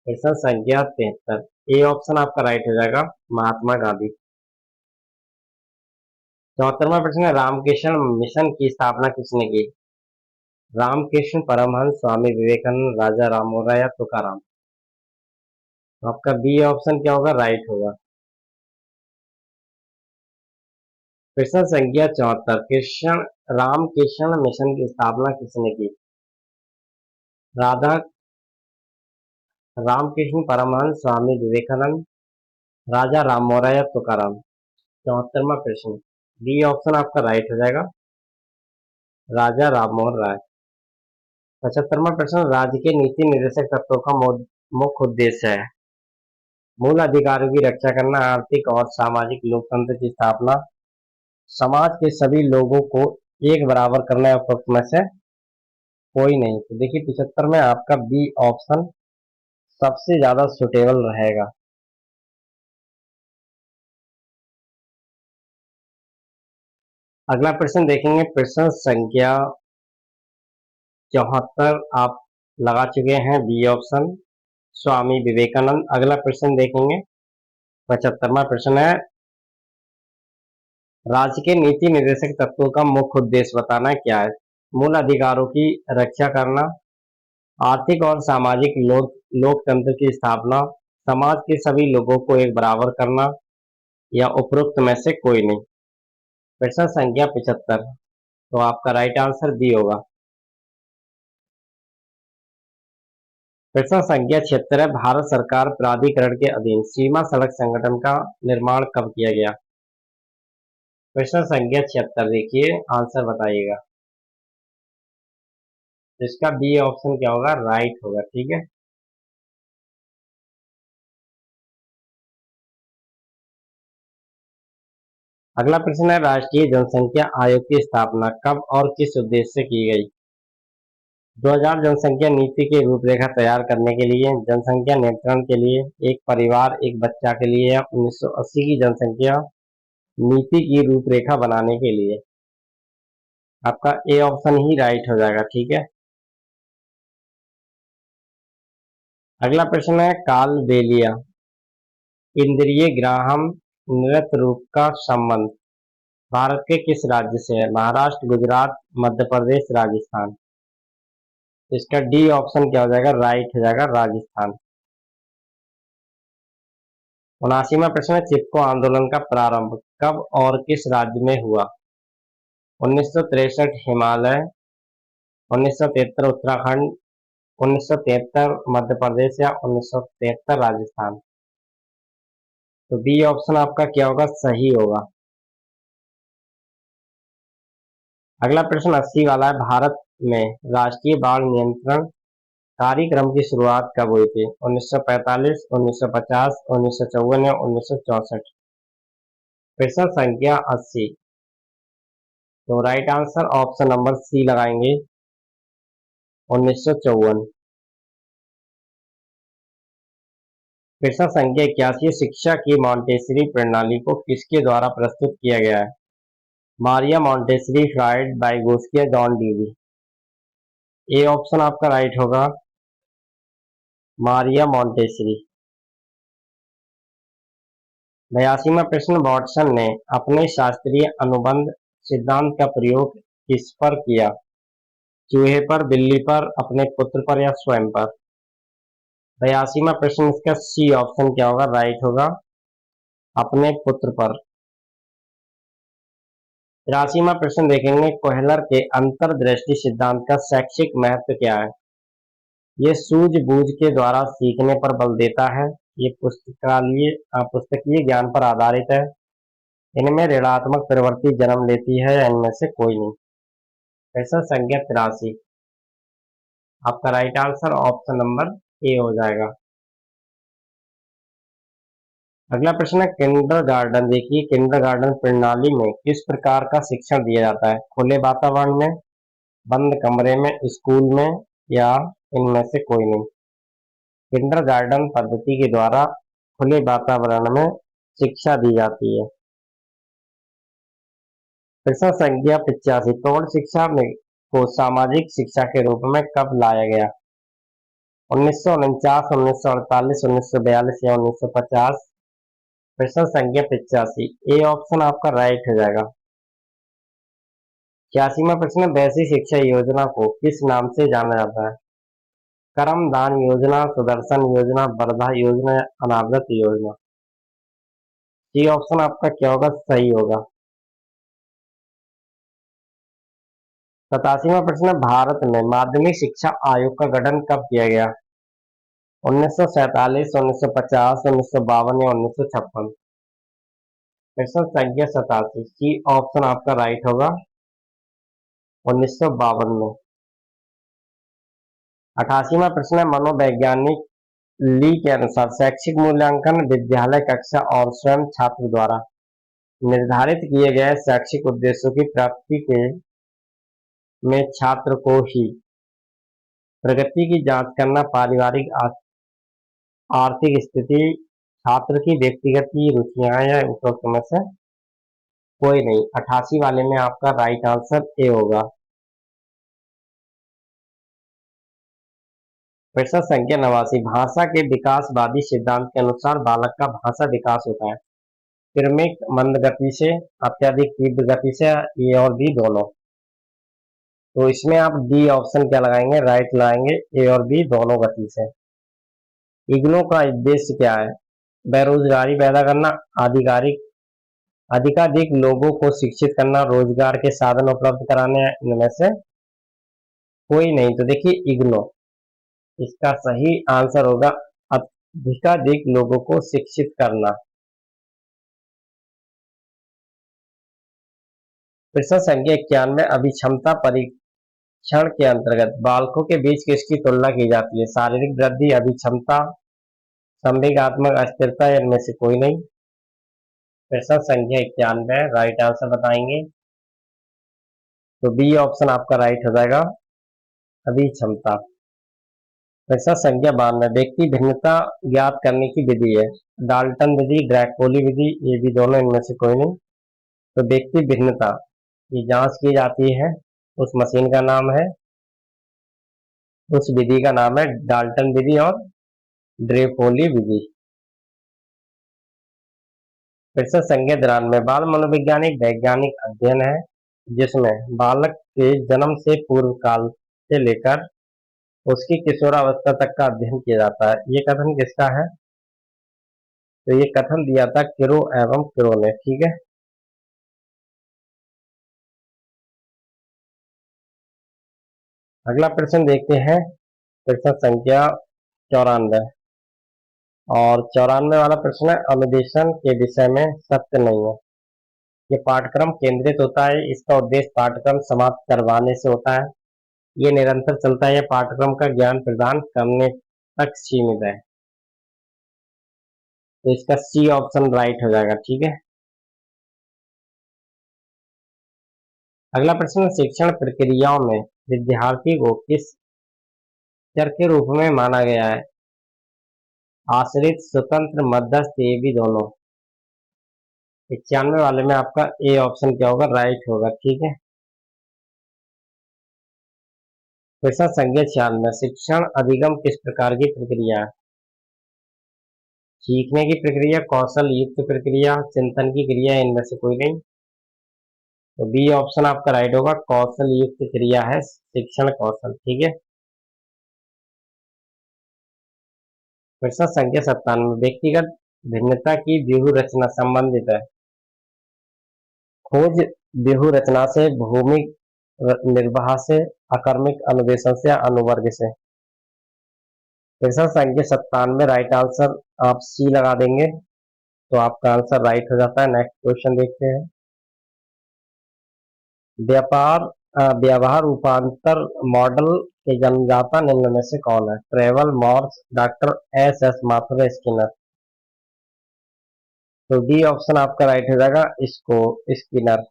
प्रश्न संख्या 73, ए ऑप्शन आपका राइट हो जाएगा, महात्मा गांधी। 74वां प्रश्न है, रामकृष्ण मिशन की स्थापना किसने की? रामकृष्ण परमहंस, स्वामी विवेकानंद, राजा राममोहन राय या तुकाराम। तो आपका बी ऑप्शन क्या होगा? राइट होगा। प्रश्न संख्या 74, कृष्ण रामकृष्ण मिशन की स्थापना किसने की? राधा रामकृष्ण परमहंस, स्वामी विवेकानंद, राजा राममोहन राय या तुकाराम। 74वां प्रश्न, बी ऑप्शन आपका राइट हो जाएगा, राजा राममोहन राय। 75वां प्रश्न, राज्य के नीति निर्देशक तत्वों का मुख्य उद्देश्य है? मूल अधिकारों की रक्षा करना, आर्थिक और सामाजिक लोकतंत्र की स्थापना, समाज के सभी लोगों को एक बराबर करना या उपरोक्त में से कोई नहीं। तो देखिए 75 में आपका बी ऑप्शन सबसे ज्यादा सुटेबल रहेगा। अगला प्रश्न देखेंगे, प्रश्न संख्या 74 आप लगा चुके हैं, बी ऑप्शन स्वामी विवेकानंद। अगला प्रश्न देखेंगे, 75वां प्रश्न है, राज्य के नीति निर्देशक तत्वों का मुख्य उद्देश्य बताना है, क्या है? मूल अधिकारों की रक्षा करना, आर्थिक और सामाजिक लोकतंत्र की स्थापना, समाज के सभी लोगों को एक बराबर करना या उपरोक्त में से कोई नहीं। प्रश्न संख्या 75, तो आपका राइट आंसर बी होगा। प्रश्न संख्या 76 है, भारत सरकार प्राधिकरण के अधीन सीमा सड़क संगठन का निर्माण कब किया गया? प्रश्न संख्या 76 देखिए, आंसर बताइएगा। इसका बी ऑप्शन क्या होगा? राइट होगा, ठीक है। अगला प्रश्न है, राष्ट्रीय जनसंख्या आयोग की स्थापना कब और किस उद्देश्य से की गई? 2000 जनसंख्या नीति की रूपरेखा तैयार करने के लिए, जनसंख्या नियंत्रण के लिए, एक परिवार एक बच्चा के लिए, या 1980 की जनसंख्या नीति की रूपरेखा बनाने के लिए। आपका ए ऑप्शन ही राइट हो जाएगा। ठीक है। अगला प्रश्न है कालबेलिया इंद्रिय ग्राहम नृत्य रूप का संबंध भारत के किस राज्य से है? महाराष्ट्र, गुजरात, मध्य प्रदेश, राजस्थान। इसका डी ऑप्शन क्या हो जाएगा? राइट हो जाएगा, राजस्थान। 79वां प्रश्न है चिपको आंदोलन का प्रारंभ कब और किस राज्य में हुआ? 1963 हिमालय, 1973 उत्तराखंड, 1973 मध्य प्रदेश, या 1973 राजस्थान। तो बी ऑप्शन आपका क्या होगा? सही होगा। अगला प्रश्न 80 वाला है भारत में राष्ट्रीय बाढ़ नियंत्रण कार्यक्रम की शुरुआत कब हुई थी? 1945, 1950, 1954 या 1964। प्रश्न संख्या 80। तो right answer option number C लगाएंगे, 1954। प्रश्न संख्या 81 शिक्षा की मॉन्टेसरी प्रणाली को किसके द्वारा प्रस्तुत किया गया है? मारिया मॉन्टेसरी, फ्राइड, बाइगोस्की या जॉन डीवी। ए ऑप्शन आपका राइट होगा, मारिया मॉन्टेसरी। 82वां प्रश्न वाटसन ने अपने शास्त्रीय अनुबंध सिद्धांत का प्रयोग किस पर किया? चूहे पर, बिल्ली पर, अपने पुत्र पर, या स्वयं पर। 82वां प्रश्न इसका सी ऑप्शन क्या होगा? राइट होगा, अपने पुत्र पर। 83वां प्रश्न देखेंगे कोहलर के अंतर्दृष्टि सिद्धांत का शैक्षिक महत्व क्या है? ये सूझबूझ के द्वारा सीखने पर बल देता है, ये पुस्तकीय ज्ञान पर आधारित है, इनमें ऋणात्मक प्रवृत्ति जन्म लेती है, या इनमें से कोई नहीं। प्रश्न संख्या 83। आपका right answer option number A हो जाएगा। अगला प्रश्न है किंडरगार्टन। देखिए किंडरगार्टन प्रणाली में किस प्रकार का शिक्षण दिया जाता है? खुले वातावरण में, बंद कमरे में, स्कूल में, या इनमें से कोई नहीं। किंडरगार्टन पद्धति के द्वारा खुले वातावरण में शिक्षा दी जाती है। प्रश्न संख्या 85 प्रौढ़ शिक्षा में को सामाजिक शिक्षा के रूप में कब लाया गया? 1949, 1948, 1942 या 1950। प्रश्न संख्या 85। ए ऑप्शन आपका राइट हो जाएगा। 86वां प्रश्न वैसी शिक्षा योजना को किस नाम से जाना जाता है? कर्मदान योजना, सुदर्शन योजना, वर्धा योजना या अनावृत योजना। सी ऑप्शन आपका क्या होगा? सही होगा। 87वां प्रश्न भारत में माध्यमिक शिक्षा आयोग का गठन कब किया गया? 1947, 1950, 1952 या 1956। प्रश्न संख्या 87। सी ऑप्शन आपका राइट होगा, 1952 में। 88वां प्रश्न है मनोवैज्ञानिक ली के अनुसार शैक्षिक मूल्यांकन विद्यालय कक्षा और स्वयं छात्र द्वारा निर्धारित किए गए शैक्षिक उद्देश्यों की प्राप्ति के में छात्र को ही प्रगति की जांच करना, पारिवारिक आर्थिक स्थिति, छात्र की व्यक्तिगत रुचियां, या उपरोक्त में से कोई नहीं। 88 वाले में आपका राइट आंसर ए होगा। प्रश्न संख्या 89 भाषा के विकासवादी सिद्धांत के अनुसार बालक का भाषा विकास होता है क्रमिक मंद गति से, अत्यधिक तीव्र गति से, ए और बी दोनों। तो इसमें आप डी ऑप्शन क्या लगाएंगे? राइट लगाएंगे, ए और बी दोनों गति से। इग्नू का उद्देश्य क्या है? बेरोजगारी पैदा करना, आधिकारिक अधिकाधिक लोगों को शिक्षित करना, रोजगार के साधन उपलब्ध कराने, इनमें से कोई नहीं। तो देखिए इग्नू इसका सही आंसर होगा, अधिकाधिक लोगों को शिक्षित करना। प्रश्न संख्या 91 अभिक्षमता परीक्षण के अंतर्गत बालकों के बीच किसकी तुलना की जाती है? शारीरिक वृद्धि, अभिक्षमता, संवेगात्मक अस्थिरता, या इनमें से कोई नहीं। प्रश्न संख्या 91 राइट आंसर बताएंगे, तो बी ऑप्शन आपका राइट हो जाएगा, अभी क्षमता। प्रश्न संख्या 92, व्यक्ति भिन्नता ज्ञात करने की विधि है। डाल्टन विधि, ड्रैक-कोली विधि, ये भी दोनों इनमें से कोई नहीं। तो व्यक्ति भिन्नता की जांच की जाती है, उस मशीन का नाम है, उस विधि का नाम है डाल्टन विधि और ड्रे-कोली विधि। प्रश्न संख्या 93, बाल मनोविज्ञान एक वैज्ञानिक अध्ययन है जिसमें बालक के जन्म से पूर्व काल से लेकर उसकी किशोरावस्था तक का अध्ययन किया जाता है। ये कथन किसका है? तो ये कथन दिया था किरो एवं किरो ने। ठीक है, अगला प्रश्न देखते हैं। प्रश्न संख्या 94, और 94 वाला प्रश्न है, अनुदेशन के विषय में सत्य नहीं है। ये पाठ्यक्रम केंद्रित होता है, इसका उद्देश्य पाठ्यक्रम समाप्त करवाने से होता है। ये निरंतर चलता है, यह पाठ्यक्रम का ज्ञान प्रदान करने तक सीमित है। तो इसका सी ऑप्शन राइट हो जाएगा। ठीक है, अगला प्रश्न, शिक्षण प्रक्रियाओं में विद्यार्थी को किस चर के रूप में माना गया है? आश्रित, स्वतंत्र, मध्यस्थ, ये भी दोनों। 91 वाले में आपका ए ऑप्शन क्या होगा? राइट होगा। ठीक है, प्रश्न संख्या 96, शिक्षण अधिगम किस प्रकार की प्रक्रिया है? सीखने की प्रक्रिया, कौशल युक्त प्रक्रिया, चिंतन की क्रिया, इनमें से कोई नहीं। तो बी ऑप्शन आपका राइट होगा, कौशल युक्त क्रिया है शिक्षण कौशल। ठीक है, प्रश्न संख्या 97, व्यक्तिगत भिन्नता की व्यूह रचना संबंधित है। खोज व्यूह रचना से, भूमि निर्वाह से, अकर्मिक अनुदेशन से, अनुवर्ग से। प्रश्न संख्या 97 राइट आंसर आप सी लगा देंगे तो आपका आंसर राइट हो जाता है। नेक्स्ट क्वेश्चन देखते हैं। व्यापार व्यवहार रूपांतर मॉडल के जन्मदाता निम्न में से कौन है? Travel Moore's, doctor S S Mathur, Skinner. तो डी ऑप्शन आपका राइट हो जाएगा, इसको स्किनर।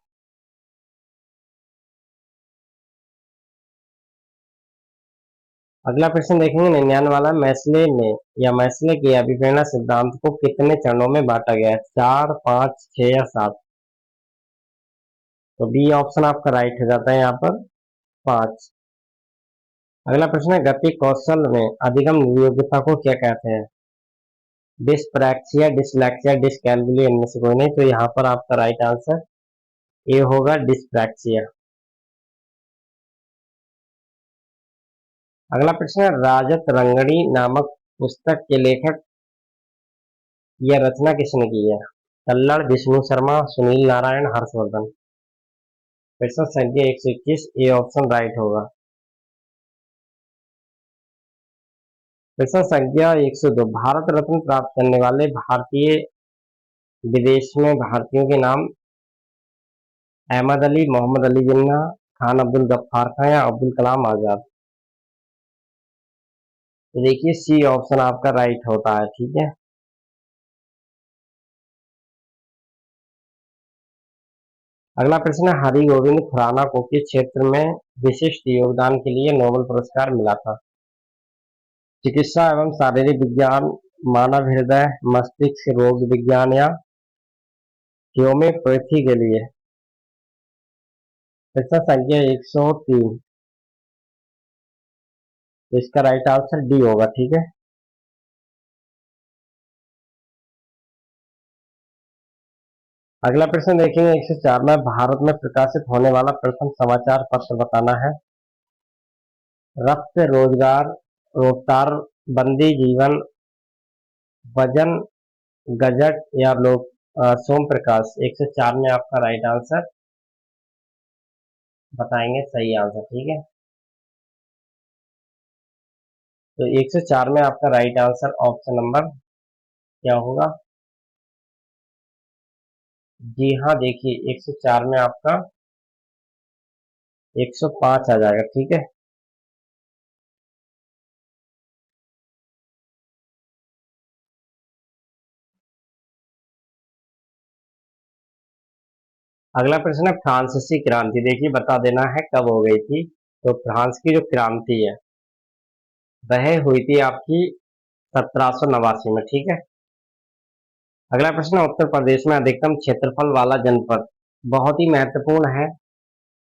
अगला प्रश्न देखेंगे 99 वाला, मैस्ले ने या मैस्ले के अभिप्रेरणा सिद्धांत को कितने चरणों में बांटा गया है? 4, 5, 6 या 7। तो बी ऑप्शन आपका राइट हो जाता है यहाँ पर, 5। अगला प्रश्न है, गति कौशल में अधिगम योग्यता को क्या कहते हैं? डिस्प्रैक्सिया, डिसलैक्सिया, डिसकैलकुलिया, इनमें से कोई नहीं। तो यहाँ पर आपका राइट आंसर ए होगा, डिस्प्रैक्सिया। अगला प्रश्न है, राजत रंगड़ी नामक पुस्तक के लेखक यह रचना किसने की है? कल्लड़, विष्णु शर्मा, सुनील नारायण, हर्षवर्धन। प्रश्न संख्या 121, ए ऑप्शन राइट होगा। प्रश्न संख्या 102, भारत रत्न प्राप्त करने वाले भारतीय विदेश में भारतीयों के नाम? अहमद अली, मोहम्मद अली जिन्ना, खान अब्दुल गफ्फार खां या अब्दुल कलाम आजाद। तो देखिए सी ऑप्शन आपका राइट होता है। ठीक है, अगला प्रश्न है, हरि गोविंद खुराना को किस क्षेत्र में विशिष्ट योगदान के लिए नोबेल पुरस्कार मिला था? चिकित्सा एवं शारीरिक विज्ञान, मानव हृदय मस्तिष्क रोग विज्ञान या होम्योपैथी के लिए। प्रश्न संख्या 103, तो इसका राइट आंसर डी होगा। ठीक है, अगला प्रश्न देखेंगे 104 में, भारत में प्रकाशित होने वाला प्रथम समाचार पत्र बताना है। रफ्त, रोजगार, रोफ्तार, बंदी जीवन, वजन, गजट या लोक सोम प्रकाश। 104 में आपका राइट आंसर बताएंगे, सही आंसर। ठीक है, तो 104 में आपका राइट आंसर ऑप्शन नंबर क्या होगा? जी हाँ, देखिए 104 में आपका 105 आ जाएगा। ठीक है, अगला प्रश्न है, फ्रांसीसी क्रांति देखिए बता देना है कब हो गई थी? तो फ्रांस की जो क्रांति है वह हुई थी आपकी 1789 में, ठीक है। अगला प्रश्न है, उत्तर प्रदेश में अधिकतम क्षेत्रफल वाला जनपद। बहुत ही महत्वपूर्ण है।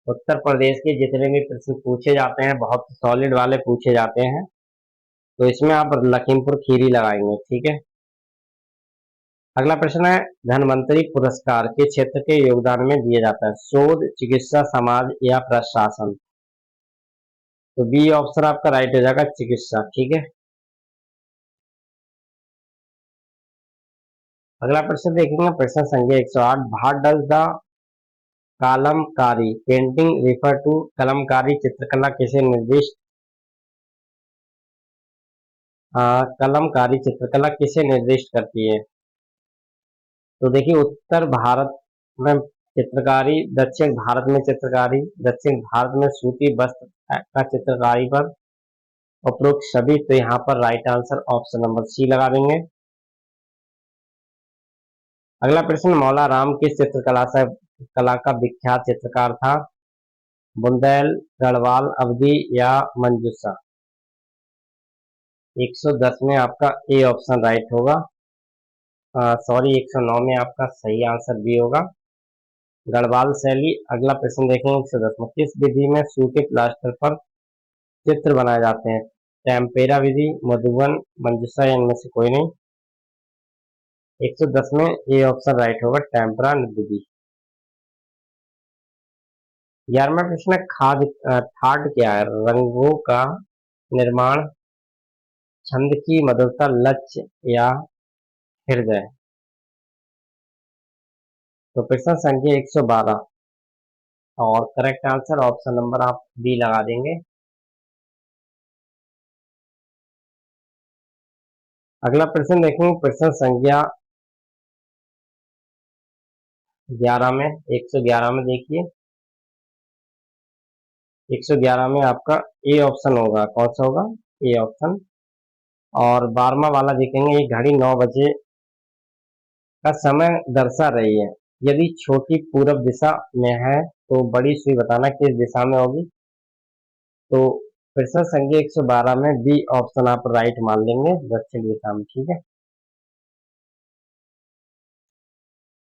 उत्तर प्रदेश के जितने भी प्रश्न पूछे जाते हैं बहुत सॉलिड वाले पूछे जाते हैं, तो इसमें आप लखीमपुर खीरी लगाएंगे, ठीक है। अगला प्रश्न है, धन्वंतरी पुरस्कार किस क्षेत्र के योगदान में दिया जाता है? शोध, चिकित्सा, समाज या प्रशासन? तो बी ऑप्शन आपका राइट हो जाएगा, चिकित्सा, ठीक है। अगला प्रश्न देखेंगे, प्रश्न संख्या 108, what does the Kalamkari painting refer to. Kalamkari चित्रकला किसे निर्दिष्ट कलमकारी चित्रकला किसे निर्दिष्ट करती है? तो देखिए, उत्तर भारत में चित्रकारी, दक्षिण भारत में चित्रकारी, दक्षिण भारत में सूती वस्त्र का चित्रकारी पर उपरोक्त सभी। तो यहाँ पर right answer option number C लगा देंगे। अगला प्रश्न, मौला राम किस चित्रकला से कला का विख्यात चित्रकार था? बुंदेल, गढ़वाल, अवधी या मंजूषा? 110 में आपका ए ऑप्शन राइट होगा। सॉरी, 109 में आपका सही आंसर बी होगा, गढ़वाल शैली। अगला प्रश्न देखेंगे 110 में, किस विधि में सूखे प्लास्टर पर चित्र बनाए जाते हैं? टेम्पेरा विधि, मधुबन, मंजूषा या इनमें से कोई नहीं? 110 में ए ऑप्शन राइट होगा, टेम्परा विधि। 11वां प्रश्न है, थाट क्या है? रंगों का निर्माण, छंद की मधुरता, लक्ष्य या हृदय? तो प्रश्न संख्या 112 और करेक्ट आंसर ऑप्शन नंबर आप बी लगा देंगे। अगला प्रश्न देखेंगे, प्रश्न संख्या 11 में, 111 में देखिए, 111 में आपका ए ऑप्शन होगा। कौन सा होगा? A option. और 12वां वाला देखेंगे, ये घड़ी 9 बजे का समय दर्शा रही है। यदि छोटी पूरब दिशा में है तो बड़ी सुई बताना किस दिशा में होगी? तो प्रश्न संख्या 112 में बी ऑप्शन आप राइट मान लेंगे, दक्षिण दिशा में, ठीक है।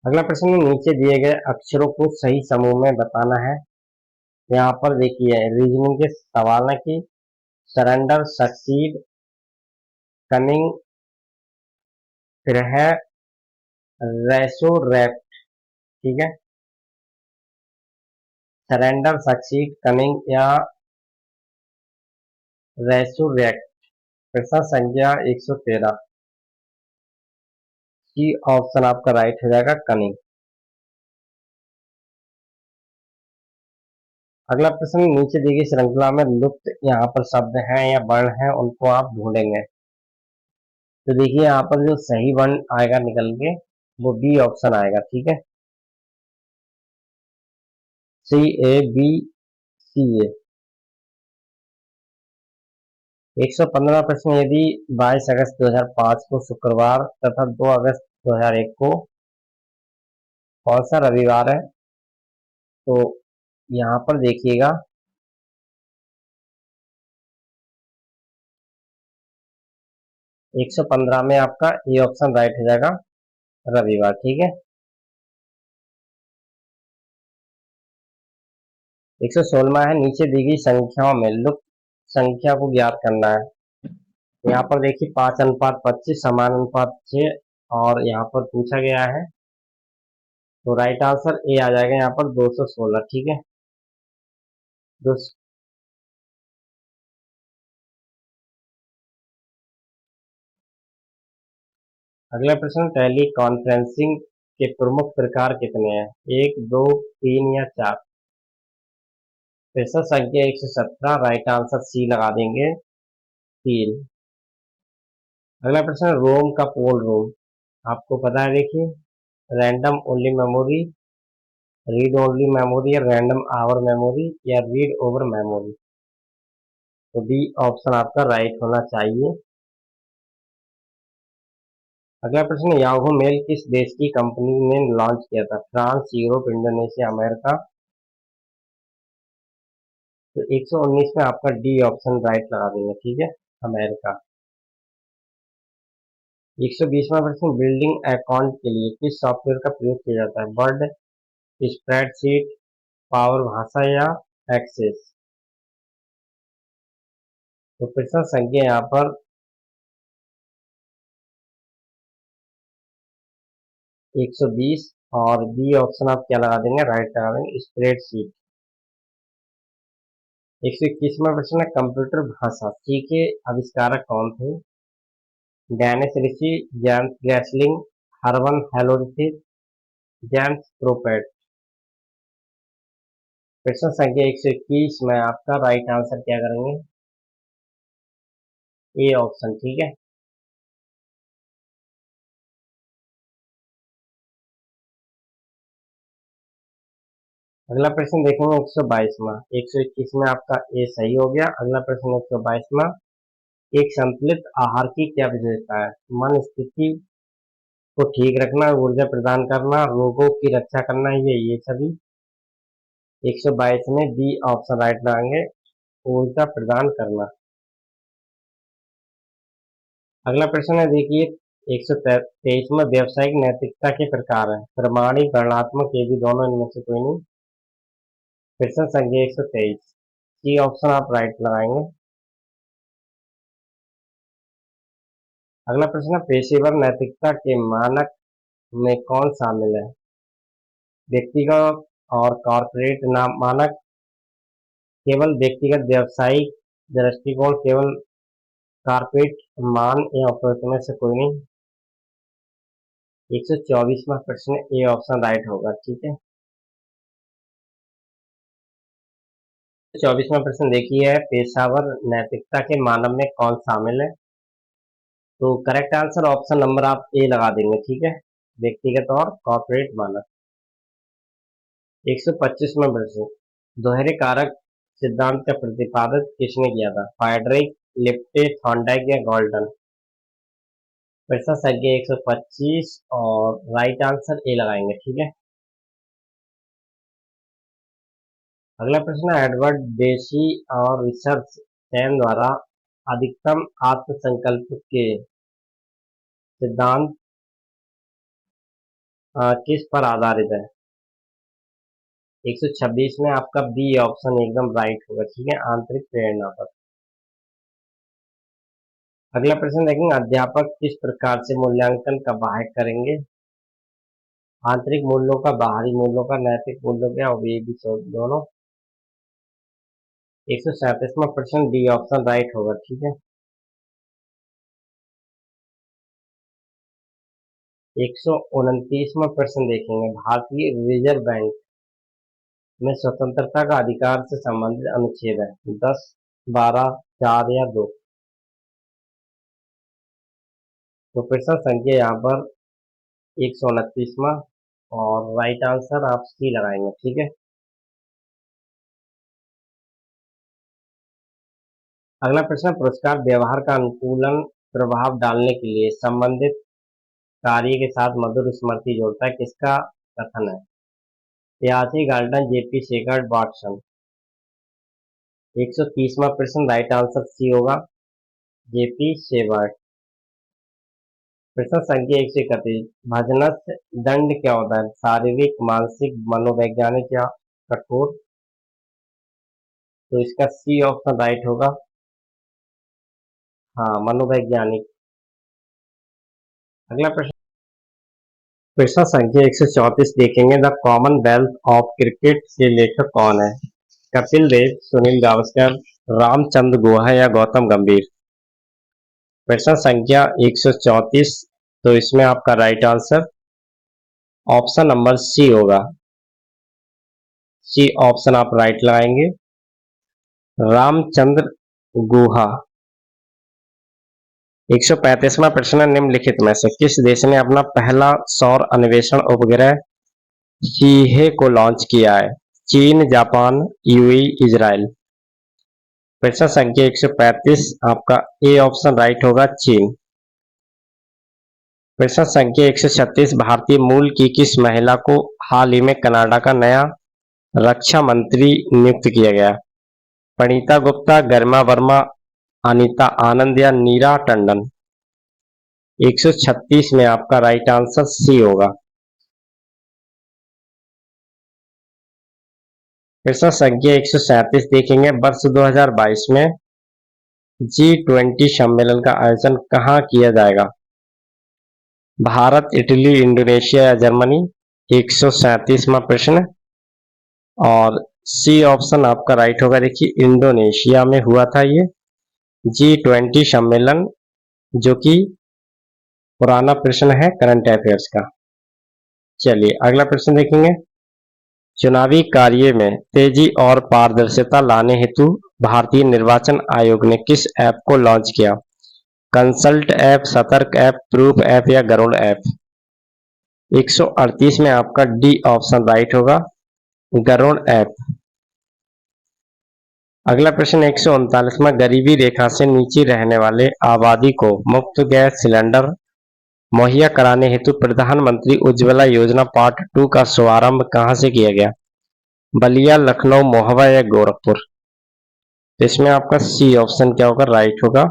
अगला प्रश्न, नीचे दिए गए अक्षरों को सही समूह में बताना है। यहाँ पर देखिए, रीजनिंग के सवाल है कि सरेंडर, सक्सीड, कनिंग, फिर है रेसोरेक्ट, ठीक है। सरेंडर, सक्सीड, कनिंग या रेसोरेक्ट? प्रश्न संख्या 113, सी ऑप्शन आपका राइट हो जाएगा, कनिंग। अगला प्रश्न, नीचे दी गई श्रृंखला में लुप्त यहाँ पर शब्द हैं या वर्ण हैं, उनको आप ढूंढेंगे। तो देखिए, यहाँ पर जो सही वर्ण आएगा निकल के वो बी ऑप्शन आएगा, ठीक है। सी, ए, बी, सी, ए। 115 प्रश्न, यदि 22 अगस्त 2005 को शुक्रवार तथा 2 अगस्त 2001 को कौन सा रविवार है? तो यहाँ पर देखिएगा, 115 में आपका ए ऑप्शन राइट हो जाएगा, रविवार, ठीक है। 116 है, नीचे दी गई संख्याओं में लुप्त संख्या को ज्ञात करना है। तो यहाँ पर देखिए, 5:25, समान अनुपात 6, और यहाँ पर पूछा गया है, तो राइट आंसर ए आ जाएगा यहाँ पर 216, ठीक है। दो अगला प्रश्न, टेली कॉन्फ्रेंसिंग के प्रमुख प्रकार कितने हैं? 1, 2, 3 या 4? प्रश्न संख्या 117, राइट आंसर सी लगा देंगे, 3। अगला प्रश्न, रोम का पोल रोम आपको पता है, देखिए, random only memory, read only memory या रैंडम आवर मेमोरी या रीड ओवर मेमोरी? तो बी ऑप्शन आपका राइट होना चाहिए। अगला प्रश्न, याहू मेल किस देश की कंपनी ने लॉन्च किया था? France, Europe, Indonesia, America? तो 119 में आपका डी ऑप्शन राइट लगा देंगे, ठीक है, अमेरिका। 120वां प्रश्न, बिल्डिंग अकाउंट के लिए किस सॉफ्टवेयर का प्रयोग किया जाता है? वर्ड, स्प्रेडशीट, पावर भाषा या एक्सेस? तो प्रश्न संख्या यहाँ पर 120 और बी ऑप्शन आप क्या लगा देंगे? राइट लगा देंगे, स्प्रेडशीट। 121वां प्रश्न है, कंप्यूटर भाषा सी के आविष्कारक कौन थे? डेनिस ऋषि, जेम्स गैसलिंग, हर्मन हेलोथिस, जेम्स प्रोपेट? प्रश्न संख्या 121 में आपका राइट आंसर क्या करेंगे? ए ऑप्शन, ठीक है। अगला प्रश्न देखेंगे 122 में। 121 में आपका ए सही हो गया। अगला प्रश्न 122 में, एक संतुलित आहार की क्या विशेषता है? मन स्थिति को ठीक रखना, ऊर्जा प्रदान करना, रोगों की रक्षा करना, ये सभी। 122 में बी ऑप्शन राइट लगाएंगे, ऊर्जा प्रदान करना। अगला प्रश्न है देखिए 123 में, व्यवसायिक नैतिकता के प्रकार है? प्रमाणिक, गणनात्मक, ये भी दोनों, इनमें से कोई नहीं। प्रश्न संख्या 123, सी ऑप्शन आप राइट लगाएंगे। अगला प्रश्न, पेशेवर नैतिकता के मानक में कौन शामिल है? व्यक्तिगत और कॉर्पोरेट मानक, केवल व्यक्तिगत व्यवसायिक दृष्टिकोण, केवल कॉर्पोरेट मान, या ऑपरेटर में से कोई नहीं। 124वां प्रश्न ए ऑप्शन राइट होगा, ठीक है। 24वां प्रश्न देखिए, पेशावर नैतिकता के मानक में कौन शामिल है? तो करेक्ट आंसर ऑप्शन नंबर आप ए लगा देंगे, ठीक है, व्यक्तिगत और कॉर्पोरेट मानक। 125वां प्रश्न, दोहरे कारक सिद्धांत का प्रतिपादन किसने किया था? फ्रेडरिक, लिप्टे, थॉर्नडाइक या गॉल्डन? प्रश्न संख्या 125 और राइट आंसर ए लगाएंगे, ठीक है। अगला प्रश्न, एडवर्ड डेसी और रिचर्ड सेन द्वारा अधिकतम आत्मसंकल्प के सिद्धांत किस पर आधारित है? 126 में आपका बी ऑप्शन एकदम राइट होगा, ठीक है, आंतरिक प्रेरणा पर। अगला प्रश्न देखेंगे, अध्यापक किस प्रकार से मूल्यांकन का बाहर करेंगे? आंतरिक मूल्यों का, बाहरी मूल्यों का, नैतिक मूल्यों का, और ये भी दोनों। 137वां प्रश्न डी ऑप्शन राइट होगा, ठीक है। 129वां प्रश्न देखेंगे, भारतीय रिजर्व बैंक में स्वतंत्रता का अधिकार से संबंधित अनुच्छेद है? 10, 12, 4 या 2? तो प्रश्न संख्या यहाँ पर 129वां और राइट आंसर आप सी लगाएंगे, ठीक है। अगला प्रश्न, पुरस्कार व्यवहार का अनुकूलन प्रभाव डालने के लिए संबंधित कार्य के साथ मधुर स्मृति जोड़ता है, किसका कथन है? त्यासी, गाल्टन, जेपी शेखर, वाटसन? 130वां प्रश्न राइट आंसर सी होगा, जेपी शेवर्ट। प्रश्न संख्या 131, भजनस्य दंड क्या होता है? शारीरिक, मानसिक, मनोवैज्ञानिक या कठोर? तो इसका सी ऑप्शन राइट होगा, हाँ, मनोवैज्ञानिक। अगला प्रश्न, प्रश्न संख्या 134 देखेंगे, द कॉमनवेल्थ ऑफ क्रिकेट के लेखक कौन है? कपिल देव, सुनील गावस्कर, रामचंद्र गुहा या गौतम गंभीर? प्रश्न संख्या 134, तो इसमें आपका right answer option number C होगा, सी ऑप्शन आप राइट लगाएंगे, रामचंद्र गुहा। 135वां प्रश्न, निम्नलिखित में से किस देश ने अपना पहला सौर अन्वेषण उपग्रह सीहे को लॉन्च किया है? चीन, जापान, यूएई, इजराइल? प्रश्न संख्या 135, आपका ए ऑप्शन राइट होगा, चीन। प्रश्न संख्या 136, भारतीय मूल की किस महिला को हाल ही में कनाडा का नया रक्षा मंत्री नियुक्त किया गया? प्रणीता गुप्ता, गरिमा वर्मा, अनीता आनंद या नीरा टंडन। 136 में आपका राइट आंसर सी होगा। प्रश्न संख्या 137 देखेंगे। वर्ष 2022 में G20 सम्मेलन का आयोजन कहाँ किया जाएगा? भारत, इटली, इंडोनेशिया या जर्मनी। 137वां प्रश्न और सी ऑप्शन आपका राइट होगा। देखिए इंडोनेशिया में हुआ था ये G20 सम्मेलन, जो कि पुराना प्रश्न है करंट अफेयर्स का। चलिए अगला प्रश्न देखेंगे। चुनावी कार्य में तेजी और पारदर्शिता लाने हेतु भारतीय निर्वाचन आयोग ने किस ऐप को लॉन्च किया? कंसल्ट ऐप, सतर्क ऐप, प्रूफ ऐप या गरुड़ ऐप। 138 में आपका डी ऑप्शन राइट होगा, गरुड़ ऐप। अगला प्रश्न 139वां। गरीबी रेखा से नीचे रहने वाले आबादी को मुफ्त गैस सिलेंडर मुहैया कराने हेतु प्रधानमंत्री उज्ज्वला योजना पार्ट 2 का शुभारंभ कहां से किया गया? बलिया, लखनऊ, महोबा या गोरखपुर। इसमें आपका सी ऑप्शन क्या होगा? राइट होगा,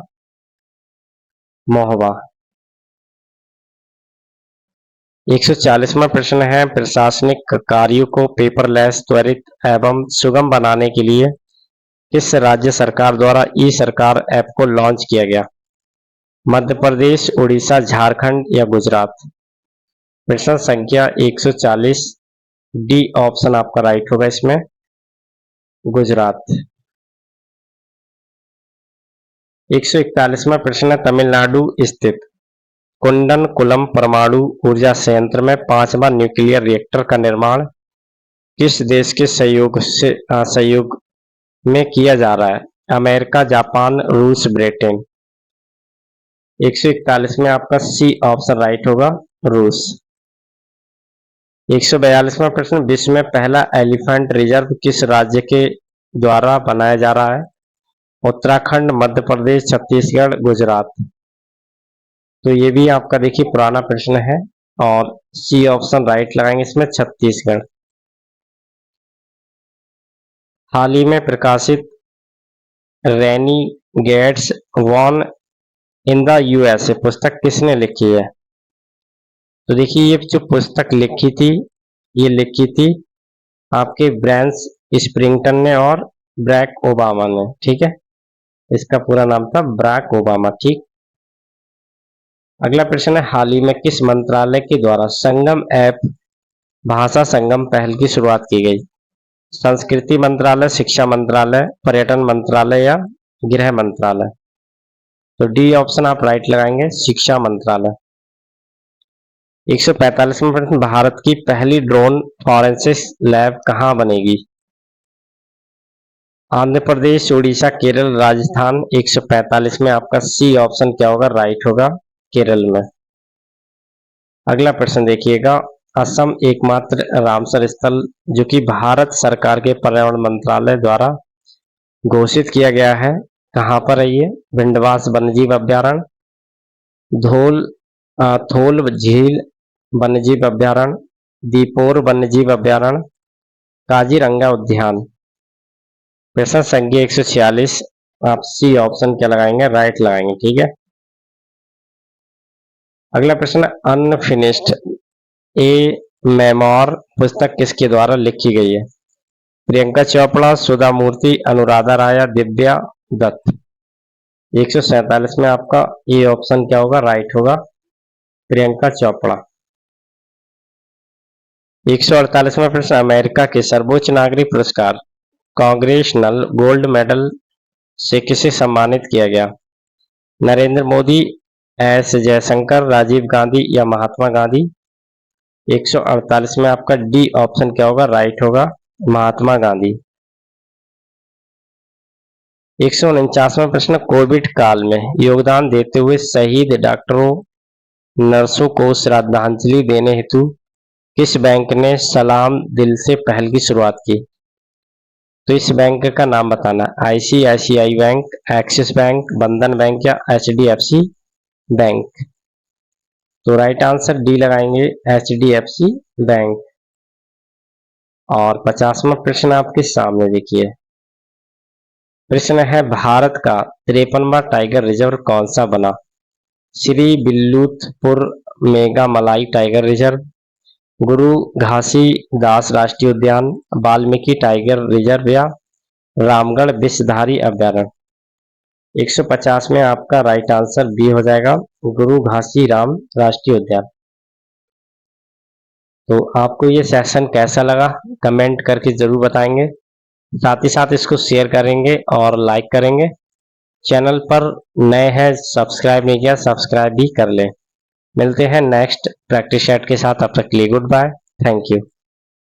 महोबा। 140वां प्रश्न है। प्रशासनिक कार्यों को पेपरलेस, त्वरित एवं सुगम बनाने के लिए किस राज्य सरकार द्वारा ई सरकार ऐप को लॉन्च किया गया? मध्य प्रदेश, उड़ीसा, झारखंड या गुजरात। प्रश्न संख्या 140, डी ऑप्शन आपका राइट होगा इसमें, गुजरात। 141वां प्रश्न है। तमिलनाडु स्थित कुंडनकुलम परमाणु ऊर्जा संयंत्र में 5वां न्यूक्लियर रिएक्टर का निर्माण किस देश के सहयोग में किया जा रहा है? अमेरिका, जापान, रूस, ब्रिटेन। 141 में आपका सी ऑप्शन राइट होगा, रूस। 142वां प्रश्न। विश्व में पहला एलिफेंट रिजर्व किस राज्य के द्वारा बनाया जा रहा है? उत्तराखंड, मध्य प्रदेश, छत्तीसगढ़, गुजरात। तो ये भी आपका देखिए पुराना प्रश्न है और सी ऑप्शन राइट लगाएंगे इसमें, छत्तीसगढ़। हाल ही में प्रकाशित रेनीगेट्स वॉन इन द यूएसए पुस्तक किसने लिखी है? तो देखिए ये जो पुस्तक लिखी थी, ये लिखी थी आपके ब्रेंस स्प्रिंगटन ने और ब्रैक ओबामा ने। ठीक है, इसका पूरा नाम था ब्रैक ओबामा। ठीक। अगला प्रश्न है। हाल ही में किस मंत्रालय के द्वारा संगम ऐप भाषा संगम पहल की शुरुआत की गई? संस्कृति मंत्रालय, शिक्षा मंत्रालय, पर्यटन मंत्रालय या गृह मंत्रालय। तो डी ऑप्शन आप राइट लगाएंगे, शिक्षा मंत्रालय। 145वां प्रश्न। भारत की पहली ड्रोन फॉरेंसिक लैब कहां बनेगी? आंध्र प्रदेश, उड़ीसा, केरल, राजस्थान। 145 में आपका सी ऑप्शन क्या होगा? राइट होगा, केरल में। अगला प्रश्न देखिएगा। असम एकमात्र रामसर स्थल जो कि भारत सरकार के पर्यावरण मंत्रालय द्वारा घोषित किया गया है, कहां पर है ये? विंडवास वन्यजीव अभ्यारण्य, थोल झील वन्यजीव अभ्यारण्य, दीपोर वन्यजीव अभ्यारण्य, काजीरंगा उद्यान। प्रश्न संख्या 146, आप सी ऑप्शन क्या लगाएंगे? राइट लगाएंगे। ठीक है। अगला प्रश्न। अनफिनिश्ड ए मेमोर पुस्तक किसके द्वारा लिखी गई है? प्रियंका चोपड़ा, सुधा मूर्ति, अनुराधा राय, दिव्या दत्त। 147 में आपका ए ऑप्शन क्या होगा? राइट होगा, प्रियंका चोपड़ा। 148वां प्रश्न। अमेरिका के सर्वोच्च नागरिक पुरस्कार कांग्रेसनल गोल्ड मेडल से किसे सम्मानित किया गया? नरेंद्र मोदी, एस जयशंकर, राजीव गांधी या महात्मा गांधी। 148 में आपका डी ऑप्शन क्या होगा? राइट होगा, महात्मा गांधी। 149वां प्रश्न। कोविड काल में योगदान देते हुए शहीद डॉक्टरों, नर्सों को श्रद्धांजलि देने हेतु किस बैंक ने सलाम दिल से पहल की शुरुआत की? तो इस बैंक का नाम बताना। आईसीआईसीआई बैंक, एक्सिस बैंक, बंधन बैंक या एचडीएफसी बैंक। तो राइट आंसर डी लगाएंगे, एचडीएफसी बैंक। और 50वां प्रश्न आपके सामने देखिए। प्रश्न है, भारत का 53वां टाइगर रिजर्व कौन सा बना? श्री विल्लुपुर मेघामलाई टाइगर रिजर्व, गुरु घासीदास राष्ट्रीय उद्यान, वाल्मीकि टाइगर रिजर्व या रामगढ़ विषधारी अभ्यारण्य। 150 में आपका राइट आंसर बी हो जाएगा, गुरु घासीराम राष्ट्रीय उद्यान। तो आपको ये सेशन कैसा लगा कमेंट करके जरूर बताएंगे, साथ ही साथ इसको शेयर करेंगे और लाइक करेंगे। चैनल पर नए हैं, सब्सक्राइब नहीं किया, सब्सक्राइब भी कर लें। मिलते हैं नेक्स्ट प्रैक्टिस सेट के साथ, अब तक के लिए गुड बाय, थैंक यू।